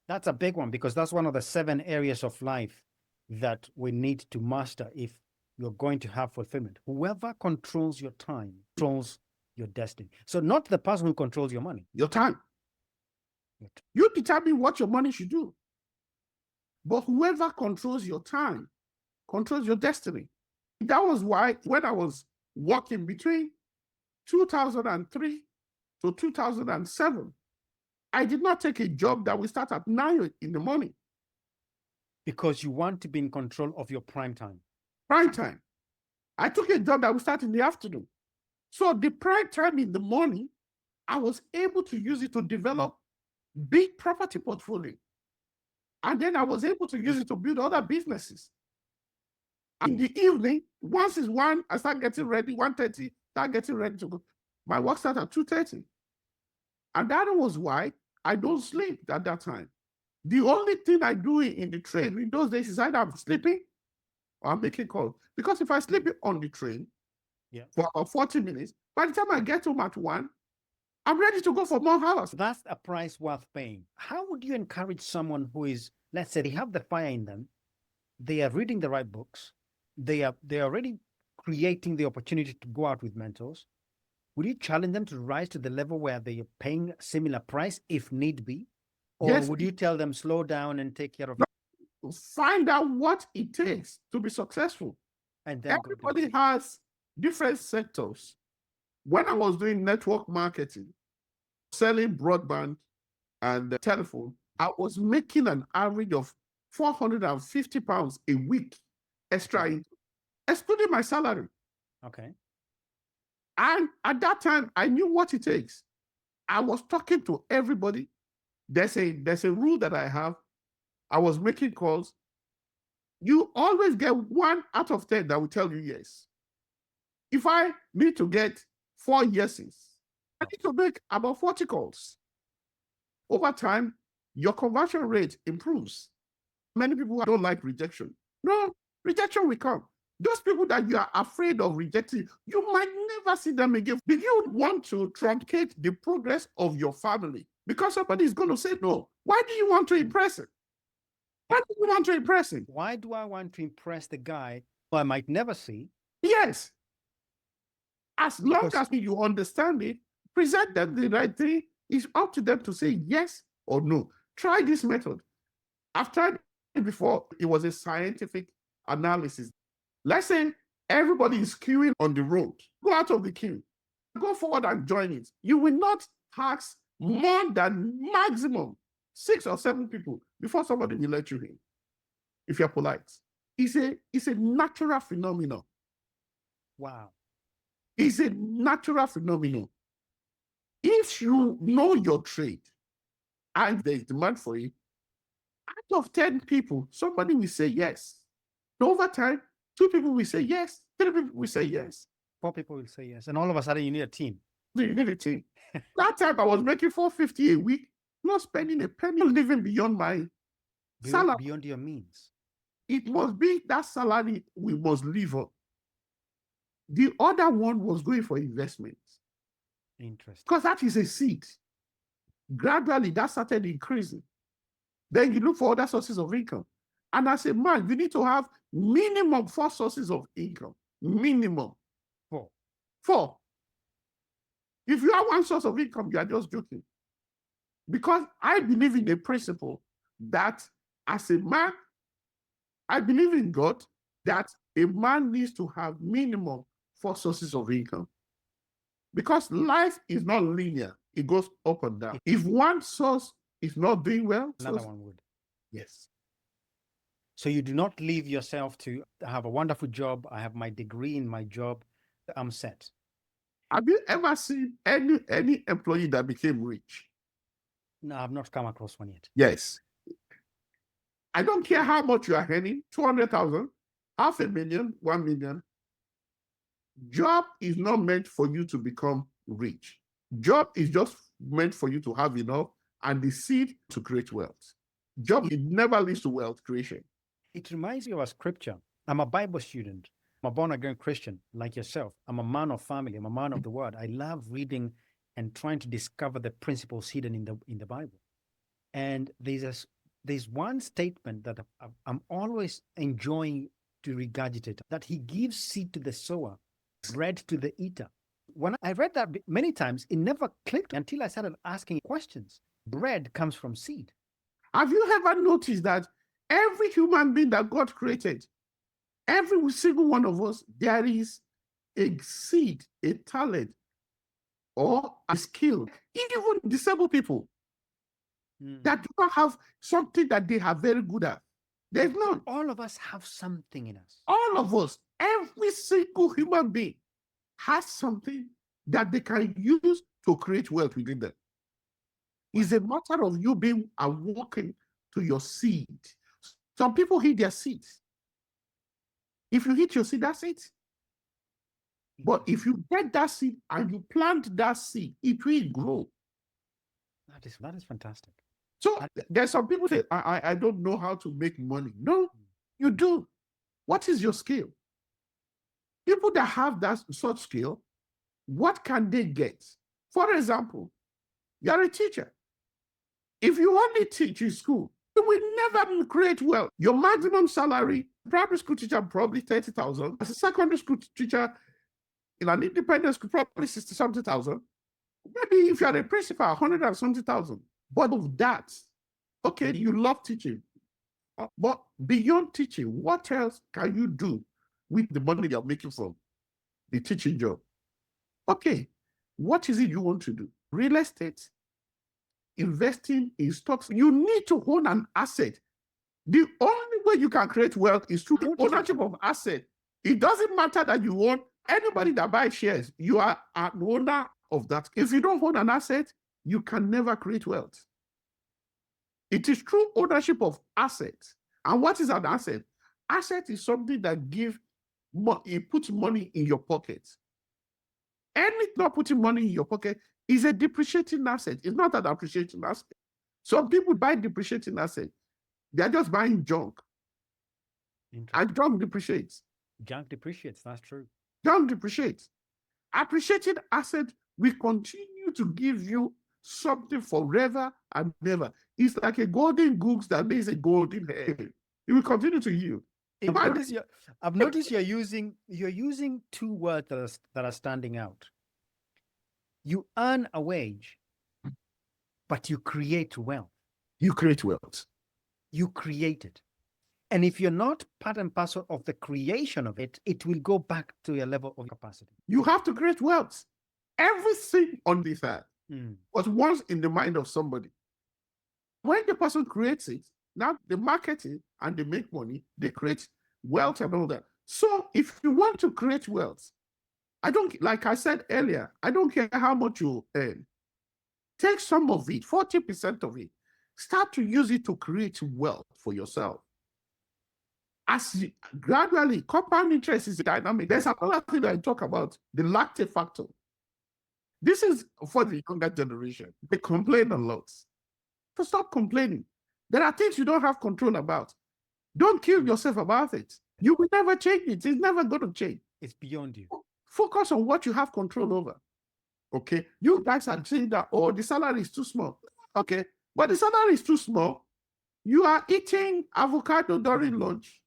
[SPEAKER 1] That's a big one, because that's one of the 7 areas of life that we need to master if you're going to have fulfillment. Whoever controls your time controls your destiny. So not the person who controls your money.
[SPEAKER 2] Your time. You determine what your money should do. But whoever controls your time controls your destiny. That was why when I was working between 2003 to 2007, I did not take a job that will start at 9 in the morning.
[SPEAKER 1] Because you want to be in control of your prime time.
[SPEAKER 2] Prime time. I took a job that will start in the afternoon. So the prime time in the morning, I was able to use it to develop big property portfolio. And then I was able to use it to build other businesses. In the evening, once it's 1, I start getting ready, 1:30, start getting ready to go. My work starts at 2:30. And that was why I don't sleep at that time. The only thing I do in the train in those days is either I'm sleeping or I'm making calls. Because if I sleep on the train for about 40 minutes, by the time I get home at 1, I'm ready to go for more hours.
[SPEAKER 1] That's a price worth paying. How would you encourage someone who is, let's say, they have the fire in them, they are reading the right books, they are already creating the opportunity to go out with mentors? Would you challenge them to rise to the level where they are paying a similar price if need be? Or would you tell them slow down and take care of it?
[SPEAKER 2] Find out what it takes to be successful. And then everybody has different sectors. When I was doing network marketing, selling broadband and telephone, I was making an average of £450 a week extra, excluding my salary.
[SPEAKER 1] Okay.
[SPEAKER 2] And at that time, I knew what it takes. I was talking to everybody. There's a rule that I have. I was making calls. You always get 1 out of 10 that will tell you yes. If I need to get 4 yeses, I need to make about 40 calls. Over time, your conversion rate improves. Many people don't like rejection. No, rejection will come. Those people that you are afraid of rejecting, you might never see them again. If you want to truncate the progress of your family because somebody is going to say no, why do you want to impress him? Why do you want to impress him?
[SPEAKER 1] Why do I want to impress the guy who I might never see?
[SPEAKER 2] Yes. As long as you understand it, present them the right thing, it's up to them to say yes or no. Try this method. I've tried it before. It was a scientific analysis. Let's say everybody is queuing on the road. Go out of the queue. Go forward and join it. You will not tax more than maximum 6 or 7 people before somebody will let you in, if you're polite. It's a natural phenomenon.
[SPEAKER 1] Wow.
[SPEAKER 2] It's a natural phenomenon. If you know your trade and there's demand for it, out of 10 people, somebody will say yes. And over time, 2 people will say yes, 3 people will say yes.
[SPEAKER 1] 4 people will say yes. And all of a sudden, you need a team.
[SPEAKER 2] You need a team. That time I was making $450 a week, not spending a penny, living beyond my salary.
[SPEAKER 1] Beyond your means.
[SPEAKER 2] It must be that salary we must live on. The other one was going for investments.
[SPEAKER 1] Interesting.
[SPEAKER 2] Because that is a seed. Gradually, that started increasing. Then you look for other sources of income. And as a man, you need to have minimum 4 sources of income. Minimum.
[SPEAKER 1] 4.
[SPEAKER 2] 4. If you have 1 source of income, you are just joking. Because I believe in a principle that as a man, I believe in God that a man needs to have minimum 4 sources of income. Because life is not linear. It goes up and down. If one source is not doing well,
[SPEAKER 1] another one would.
[SPEAKER 2] Yes.
[SPEAKER 1] So you do not leave yourself to have a wonderful job. I have my degree in my job. I'm set.
[SPEAKER 2] Have you ever seen any employee that became rich?
[SPEAKER 1] No, I've not come across one yet.
[SPEAKER 2] Yes. I don't care how much you are earning, 200,000, 500,000, 1 million. Job is not meant for you to become rich. Job is just meant for you to have enough and the seed to create wealth. Job, it never leads to wealth creation.
[SPEAKER 1] It reminds me of a scripture. I'm a Bible student. I'm a born-again Christian like yourself. I'm a man of family. I'm a man of the word. I love reading and trying to discover the principles hidden in the Bible. And there's one statement that I'm always enjoying to regurgitate, that he gives seed to the sower, bread to the eater. When I read that many times, it never clicked until I started asking questions. Bread comes from seed.
[SPEAKER 2] Have you ever noticed that every human being that God created, every single one of us, there is a seed, a talent, or a skill? Even disabled people that do not have something that they are very good at. There's none.
[SPEAKER 1] All of us have something in us.
[SPEAKER 2] All of us, every single human being has something that they can use to create wealth within them. It's a matter of you being awoken to your seed. Some people hit their seeds. If you hit your seed, that's it. But if you get that seed and you plant that seed, it will grow.
[SPEAKER 1] That is fantastic.
[SPEAKER 2] So there's some people say, I don't know how to make money. No, you do. What is your skill? People that have that such skill, what can they get? For example, you're a teacher. If you only teach in school, you will never create wealth. Your maximum salary, primary school teacher, probably 30,000. As a secondary school teacher in an independent school, probably 60-something thousand. Maybe if you're a principal, 100 and something thousand. But of that, okay, you love teaching. But beyond teaching, what else can you do with the money you're making from the teaching job? Okay, what is it you want to do? Real estate, investing in stocks. You need to own an asset. The only way you can create wealth is through the ownership of asset. It doesn't matter that you own anybody that buys shares. You are an owner of that. If you don't own an asset, you can never create wealth. It is true ownership of assets. And what is an asset? Asset is something that it puts money in your pocket. Anything not putting money in your pocket is a depreciating asset. It's not an appreciating asset. Some people buy depreciating assets. They're just buying junk. And junk depreciates.
[SPEAKER 1] Junk depreciates, that's true.
[SPEAKER 2] Junk depreciates. Appreciated asset will continue to give you something forever and never. It's like a golden goose that lays a golden egg. It will continue to yield.
[SPEAKER 1] I've noticed you're using two words that are standing out. You earn a wage, but you create wealth.
[SPEAKER 2] You create wealth.
[SPEAKER 1] You create it. And if you're not part and parcel of the creation of it, it will go back to a level of capacity.
[SPEAKER 2] You have to create wealth. Everything on this earth was once in the mind of somebody. When the person creates it, now they market it and they make money, they create wealth and all that. So if you want to create wealth, like I said earlier, I don't care how much you earn. Take some of it, 40% of it. Start to use it to create wealth for yourself. As gradually, compound interest is dynamic. There's another thing that I talk about, the lactate factor. This is for the younger generation. They complain a lot. So stop complaining. There are things you don't have control about. Don't kill yourself about it. You will never change it. It's never going to change.
[SPEAKER 1] It's beyond you.
[SPEAKER 2] Focus on what you have control over. Okay? You guys are saying that, oh, the salary is too small. Okay? But the salary is too small. You are eating avocado during lunch.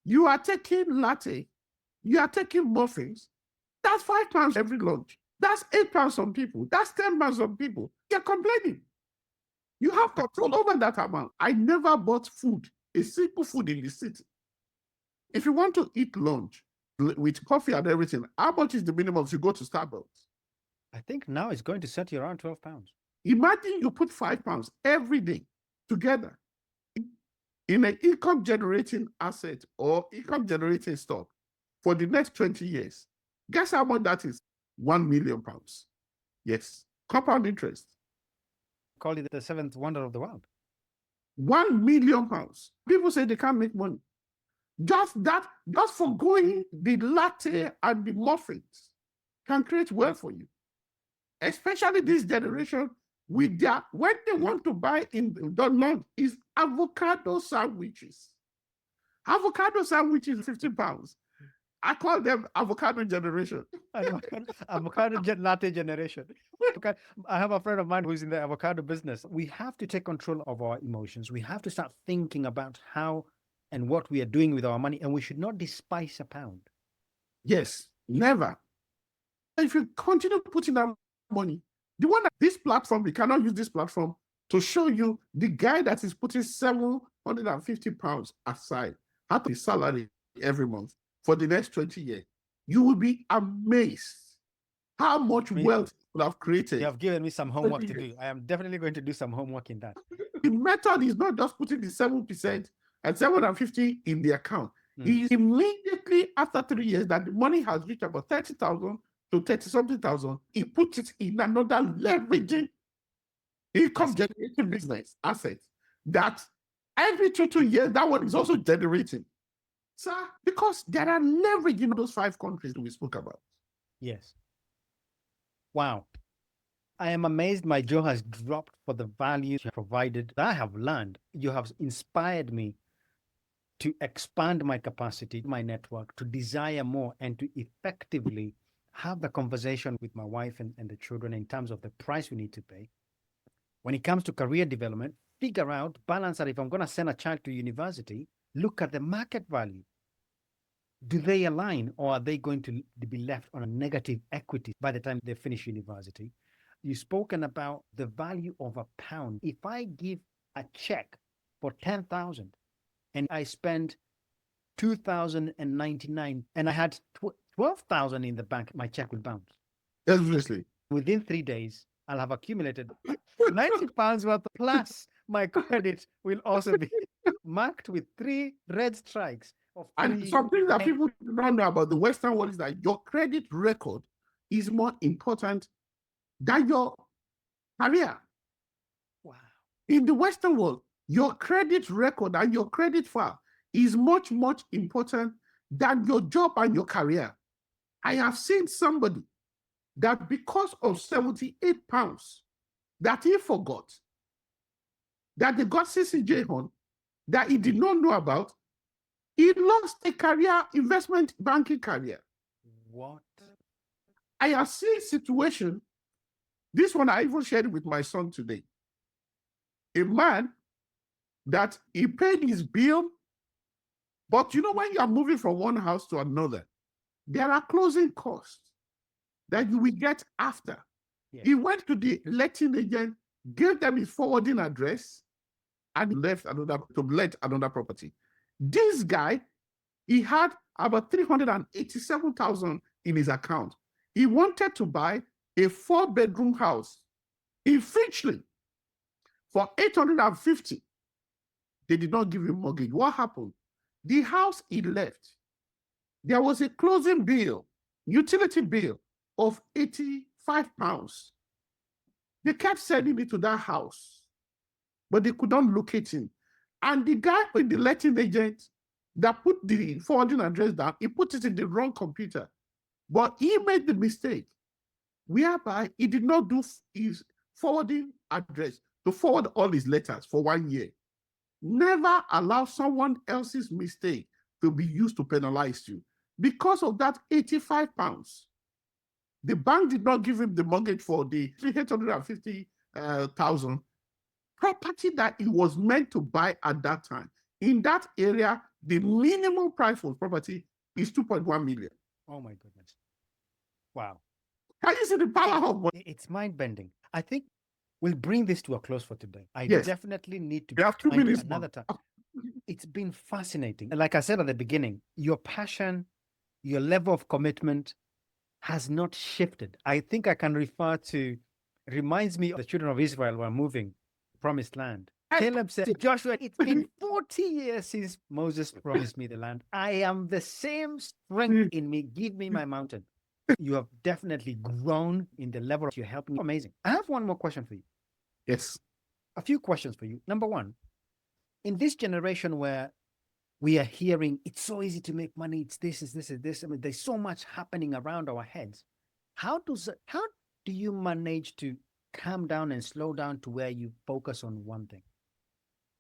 [SPEAKER 2] You are taking latte. You are taking muffins. That's £5 every lunch. That's £8 on people. That's £10 on people. You're complaining. You have control over that amount. I never bought food, a simple food in the city. If you want to eat lunch with coffee and everything, how much is the minimum if you go to Starbucks?
[SPEAKER 1] I think now it's going to set you around £12.
[SPEAKER 2] Imagine you put £5 every day together in an income generating asset or income generating stock for the next 20 years. Guess how much that is? £1 million. Yes. Compound interest.
[SPEAKER 1] Call it the seventh wonder of the world.
[SPEAKER 2] £1 million. People say they can't make money. Just for going the latte and the muffins can create wealth for you. Especially this generation with their, when they want to buy in the north is avocado sandwiches. Avocado sandwiches, £50. I call them avocado generation.
[SPEAKER 1] Avocado latte generation. I have a friend of mine who's in the avocado business. We have to take control of our emotions. We have to start thinking about how and what we are doing with our money, and we should not despise a pound.
[SPEAKER 2] Yes, never. If you continue putting that money, the one that this platform, we cannot use this platform to show you the guy that is putting £750 aside out of his salary every month for the next 20 years. You will be amazed how much wealth you have created.
[SPEAKER 1] You have given me some homework to do. I am definitely going to do some homework in that.
[SPEAKER 2] The method is not just putting the 7% and 750 in the account. It's immediately after 3 years that the money has reached about 30,000 to 30-something thousand, he puts it in another leveraging income generating business asset that every 2 years, that one is also generating. Sir, because there are leverage in those 5 countries that we spoke about.
[SPEAKER 1] Yes. Wow. I am amazed my jaw has dropped for the value you have provided. I have learned. You have inspired me to expand my capacity, my network, to desire more, and to effectively have the conversation with my wife and the children in terms of the price we need to pay. When it comes to career development, figure out, balance that if I'm going to send a child to university, look at the market value. Do they align, or are they going to be left on a negative equity by the time they finish university? You've spoken about the value of a pound. If I give a check for 10,000 and I spend 2,099 and I had 12,000 in the bank, my check will bounce.
[SPEAKER 2] Obviously.
[SPEAKER 1] Within 3 days, I'll have accumulated £90 worth plus my credit will also be marked with 3 red strikes.
[SPEAKER 2] And something that people don't know about the Western world is that your credit record is more important than your career.
[SPEAKER 1] Wow.
[SPEAKER 2] In the Western world, your credit record and your credit file is much, much important than your job and your career. I have seen somebody that because of £78 that he forgot, that they got CCJ on that he did not know about. He lost a career, investment banking career.
[SPEAKER 1] What?
[SPEAKER 2] I have seen a situation, this one I even shared with my son today. A man that he paid his bill, but you know, when you are moving from one house to another, there are closing costs that you will get after. Yes. He went to the letting agent, gave them his forwarding address, and left to let another property. This guy, he had about 387,000 in his account. He wanted to buy a 4-bedroom house in Finchley for 850. They did not give him mortgage. What happened? The house he left, there was a closing bill, utility bill of 85 pounds. They kept sending it to that house, but they could not locate him. And the guy with the letting agent that put the forwarding address down, he put it in the wrong computer. But he made the mistake whereby he did not do his forwarding address to forward all his letters for 1 year. Never allow someone else's mistake to be used to penalize you. Because of that 85 pounds, the bank did not give him the mortgage for the 850,000 property that he was meant to buy at that time. In that area, the minimum price for property is 2.1 million.
[SPEAKER 1] Oh my goodness. Wow.
[SPEAKER 2] Can you see the power of money?
[SPEAKER 1] It's mind-bending. I think we'll bring this to a close for today. I definitely need to
[SPEAKER 2] have 2 minutes
[SPEAKER 1] another time. It's been fascinating. Like I said at the beginning, your passion, your level of commitment has not shifted. I think I can reminds me of the children of Israel were moving promised land. Caleb said, Joshua, it's been 40 years since Moses promised me the land. I am the same strength in me. Give me my mountain. You have definitely grown in the level you're helping. Amazing. I have one more question for you.
[SPEAKER 2] Yes.
[SPEAKER 1] A few questions for you. Number one, in this generation where we are hearing it's so easy to make money, it's this, is this, is this. I mean, there's so much happening around our heads. How do you manage to calm down and slow down to where you focus on one thing?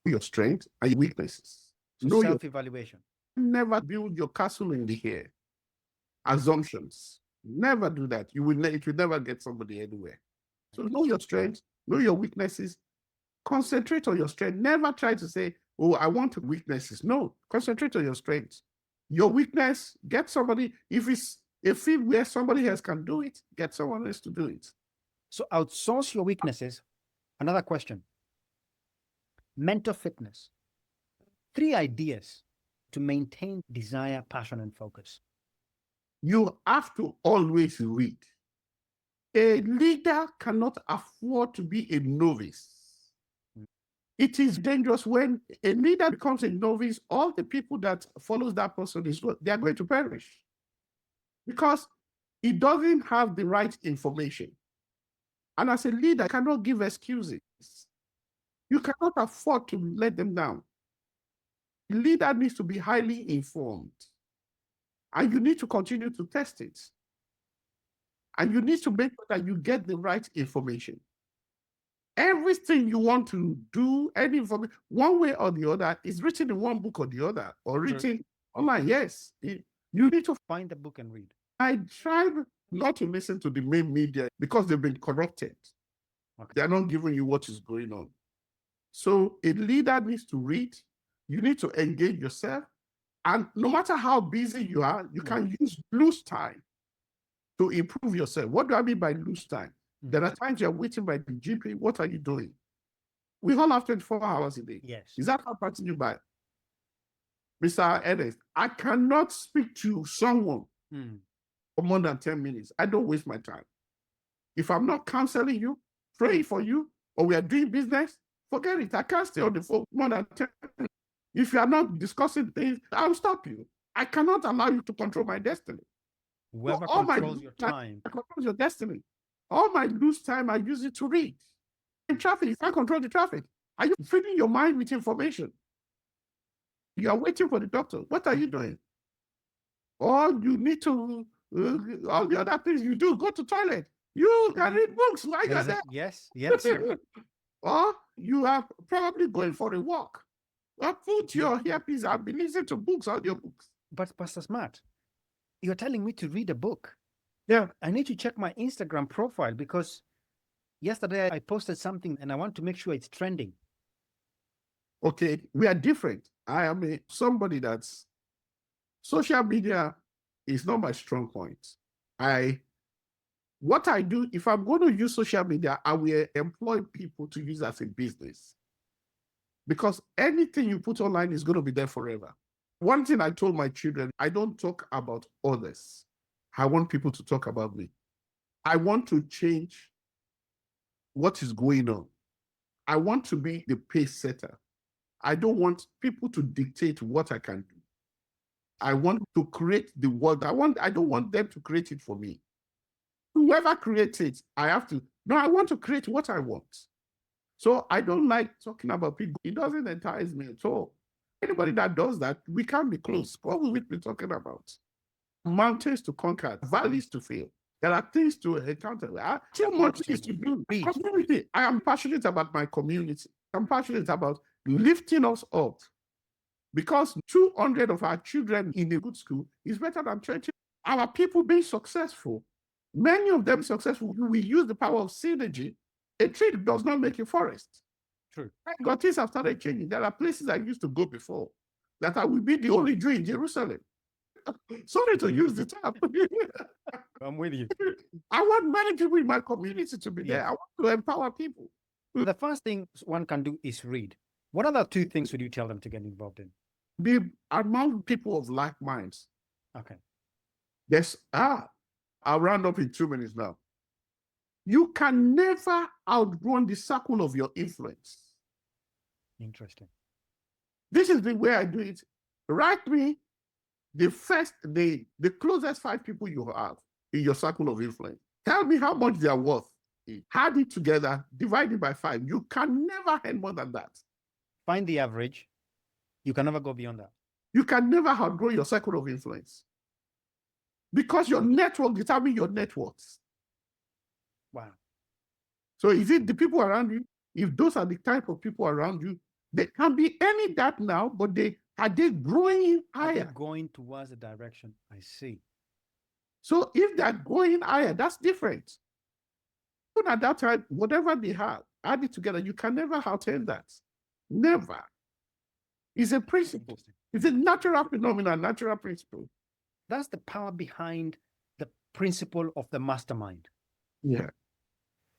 [SPEAKER 2] Your strengths and your weaknesses.
[SPEAKER 1] So self-evaluation.
[SPEAKER 2] Never build your castle in the air. Assumptions. Never do that. It will never get somebody anywhere. So know your strengths, know your weaknesses. Concentrate on your strength. Never try to say, oh, I want weaknesses. No, concentrate on your strengths. Your weakness, get somebody. If it's a field where somebody else can do it, get someone else to do it.
[SPEAKER 1] So outsource your weaknesses. Another question. Mental fitness. 3 ideas to maintain desire, passion, and focus.
[SPEAKER 2] You have to always read. A leader cannot afford to be a novice. It is dangerous when a leader becomes a novice. All the people that follows that person they are going to perish because he doesn't have the right information. And as a leader, you cannot give excuses. You cannot afford to let them down. The leader needs to be highly informed. And you need to continue to test it. And you need to make sure that you get the right information. Everything you want to do, any information, one way or the other, is written in one book or the other, or written online. Yes, you need to
[SPEAKER 1] find the book and read.
[SPEAKER 2] I try not to listen to the main media because they've been corrupted. Okay. They're not giving you what is going on. So a leader needs to read. You need to engage yourself. And no matter how busy you are, you can lose time to improve yourself. What do I mean by lose time? There are times you're waiting by the GP. What are you doing? We all have 24 hours a day.
[SPEAKER 1] Yes.
[SPEAKER 2] Is that how practicing you by? Mr. Ernest, I cannot speak to someone for more than 10 minutes. I don't waste my time. If I'm not counseling you, praying for you, or we are doing business, forget it. I can't stay on the phone more than 10 minutes. If you are not discussing things, I'll stop you. I cannot allow you to control my destiny.
[SPEAKER 1] Whoever controls your time
[SPEAKER 2] controls your destiny. All my loose time, I use it to read. In traffic, you can't control the traffic. Are you feeding your mind with information? You are waiting for the doctor. What are you doing? Or you need to, all the other things you do, go to toilet. You can read books while you're there.
[SPEAKER 1] Yes.
[SPEAKER 2] or you are probably going for a walk. Or put your earpiece and be listening to books, audiobooks.
[SPEAKER 1] But Pastor Smart, you're telling me to read a book.
[SPEAKER 2] Yeah.
[SPEAKER 1] I need to check my Instagram profile because yesterday I posted something and I want to make sure it's trending.
[SPEAKER 2] Okay, we are different. I am somebody that's social media is not my strong point. What I do, if I'm going to use social media, I will employ people to use as a business. Because anything you put online is going to be there forever. One thing I told my children, I don't talk about others. I want people to talk about me. I want to change what is going on. I want to be the pace setter. I don't want people to dictate what I can do. I want to create the world. I don't want them to create it for me. Whoever creates it, I want to create what I want. So I don't like talking about people. It doesn't entice me at all. Anybody that does that, we can't be close. What will we be talking about? Mountains to conquer, valleys to fail. There are things to encounter. Too much things to do. Community. I am passionate about my community. I'm passionate about lifting us up. Because 200 of our children in a good school is better than 20. Our people being successful, many of them successful, we use the power of synergy. A tree does not make a forest.
[SPEAKER 1] True.
[SPEAKER 2] God, things have started changing. There are places I used to go before that I will be the only Jew in Jerusalem. Sorry to use the term.
[SPEAKER 1] I'm with you.
[SPEAKER 2] I want many people in my community to be there. I want to empower people.
[SPEAKER 1] The first thing one can do is read. What other two things would you tell them to get involved in?
[SPEAKER 2] Be among people of like minds.
[SPEAKER 1] Okay.
[SPEAKER 2] I'll round up in 2 minutes now. You can never outgrow the circle of your influence.
[SPEAKER 1] Interesting.
[SPEAKER 2] This is the way I do it. Write me the closest 5 people you have in your circle of influence. Tell me how much they are worth. Add it together, divide it by 5. You can never earn more than that.
[SPEAKER 1] Find the average. You can never go beyond that.
[SPEAKER 2] You can never outgrow your circle of influence. Because your network determines your net worth.
[SPEAKER 1] Wow.
[SPEAKER 2] So is it the people around you? If those are the type of people around you, they can be any that now, but are they growing higher?
[SPEAKER 1] Are they going towards the direction? I see.
[SPEAKER 2] So if they're going higher, that's different. Even at that time, whatever they have, add it together. You can never outtain that. Never. It's a principle. It's a natural phenomenon, natural principle.
[SPEAKER 1] That's the power behind the principle of the mastermind.
[SPEAKER 2] Yeah.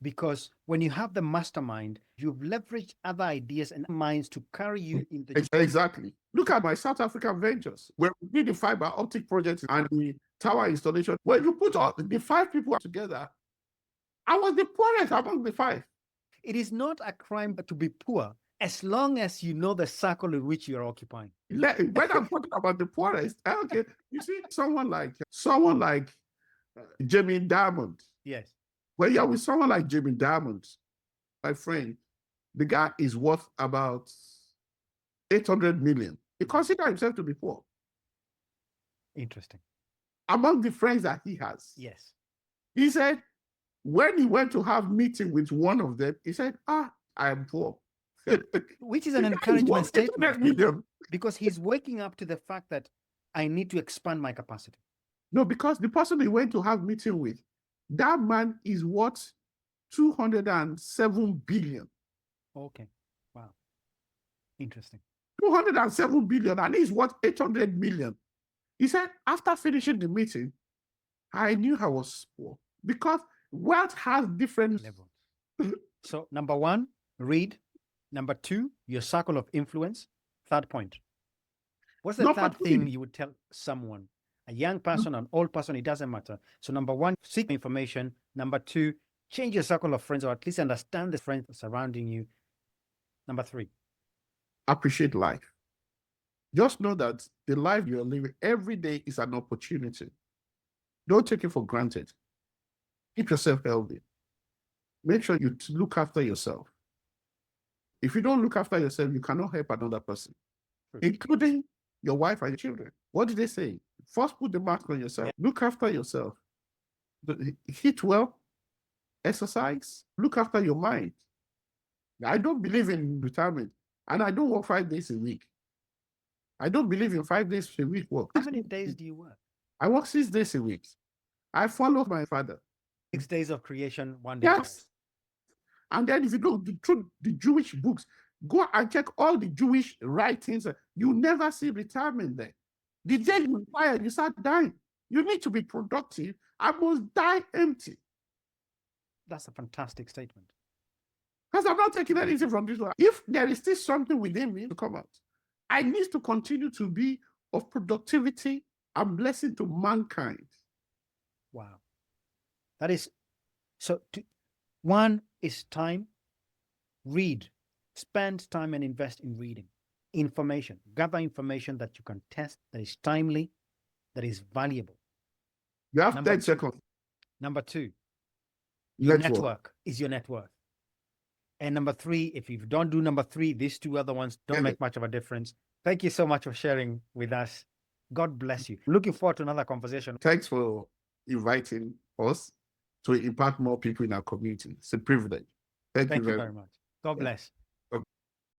[SPEAKER 1] Because when you have the mastermind, you've leveraged other ideas and minds to carry you in the...
[SPEAKER 2] Exactly. Look at my South African ventures, where we did the fiber optic project and the tower installation. When you put all the 5 people together, I was the poorest among the 5.
[SPEAKER 1] It is not a crime to be poor as long as you know the circle in which you're occupying.
[SPEAKER 2] When I'm talking about the poorest, okay, you see someone like Jamie Diamond.
[SPEAKER 1] Yes.
[SPEAKER 2] When you're with someone like Jamie Diamond, my friend, the guy is worth about 800 million. He considers himself to be poor.
[SPEAKER 1] Interesting.
[SPEAKER 2] Among the friends that he has.
[SPEAKER 1] Yes.
[SPEAKER 2] He said, when he went to have meeting with one of them, he said, I am poor.
[SPEAKER 1] Which is an encouragement statement. Because he's waking up to the fact that I need to expand my capacity.
[SPEAKER 2] No, because the person he went to have meeting with, that man is worth 207 billion.
[SPEAKER 1] Okay. Wow. Interesting.
[SPEAKER 2] 207 billion, and he's worth 800 million. He said, after finishing the meeting, I knew I was poor because wealth has different
[SPEAKER 1] levels. So, number 1, read. Number 2, your circle of influence. Third point. What's the third thing you would tell someone? A young person, an old person, it doesn't matter. So, number 1, seek information. Number 2, change your circle of friends, or at least understand the friends surrounding you. Number 3,
[SPEAKER 2] appreciate life. Just know that the life you're living every day is an opportunity. Don't take it for granted. Keep yourself healthy. Make sure you look after yourself. If you don't look after yourself, you cannot help another person, including your wife and your children. What did they say? First, put the mask on yourself. Look after yourself. Eat well, exercise, look after your mind. I don't believe in retirement, and I don't work 5 days a week. I don't believe in 5 days a week work.
[SPEAKER 1] How many days do you work?
[SPEAKER 2] I work 6 days a week. I follow my father.
[SPEAKER 1] 6 days of creation, 1 day.
[SPEAKER 2] Yes. And then if you go through the Jewish books, go and check all the Jewish writings. You never see retirement there. The day you retire, you start dying. You need to be productive. I must die empty.
[SPEAKER 1] That's a fantastic statement.
[SPEAKER 2] Because I'm not taking anything from this one. If there is still something within me to come out, I need to continue to be of productivity and blessing to mankind.
[SPEAKER 1] Wow. That is, so one is time. Read. Spend time and invest in reading. Information. Gather information that you can test, that is timely, that is valuable.
[SPEAKER 2] You have 10 seconds.
[SPEAKER 1] Number 2, your network is your net worth. And number 3, if you don't do number 3, these 2 other ones don't make much of a difference. Thank you so much for sharing with us. God bless you. Looking forward to another conversation.
[SPEAKER 2] Thanks for inviting us to impact more people in our community. It's a privilege. Thank you very much.
[SPEAKER 1] God bless.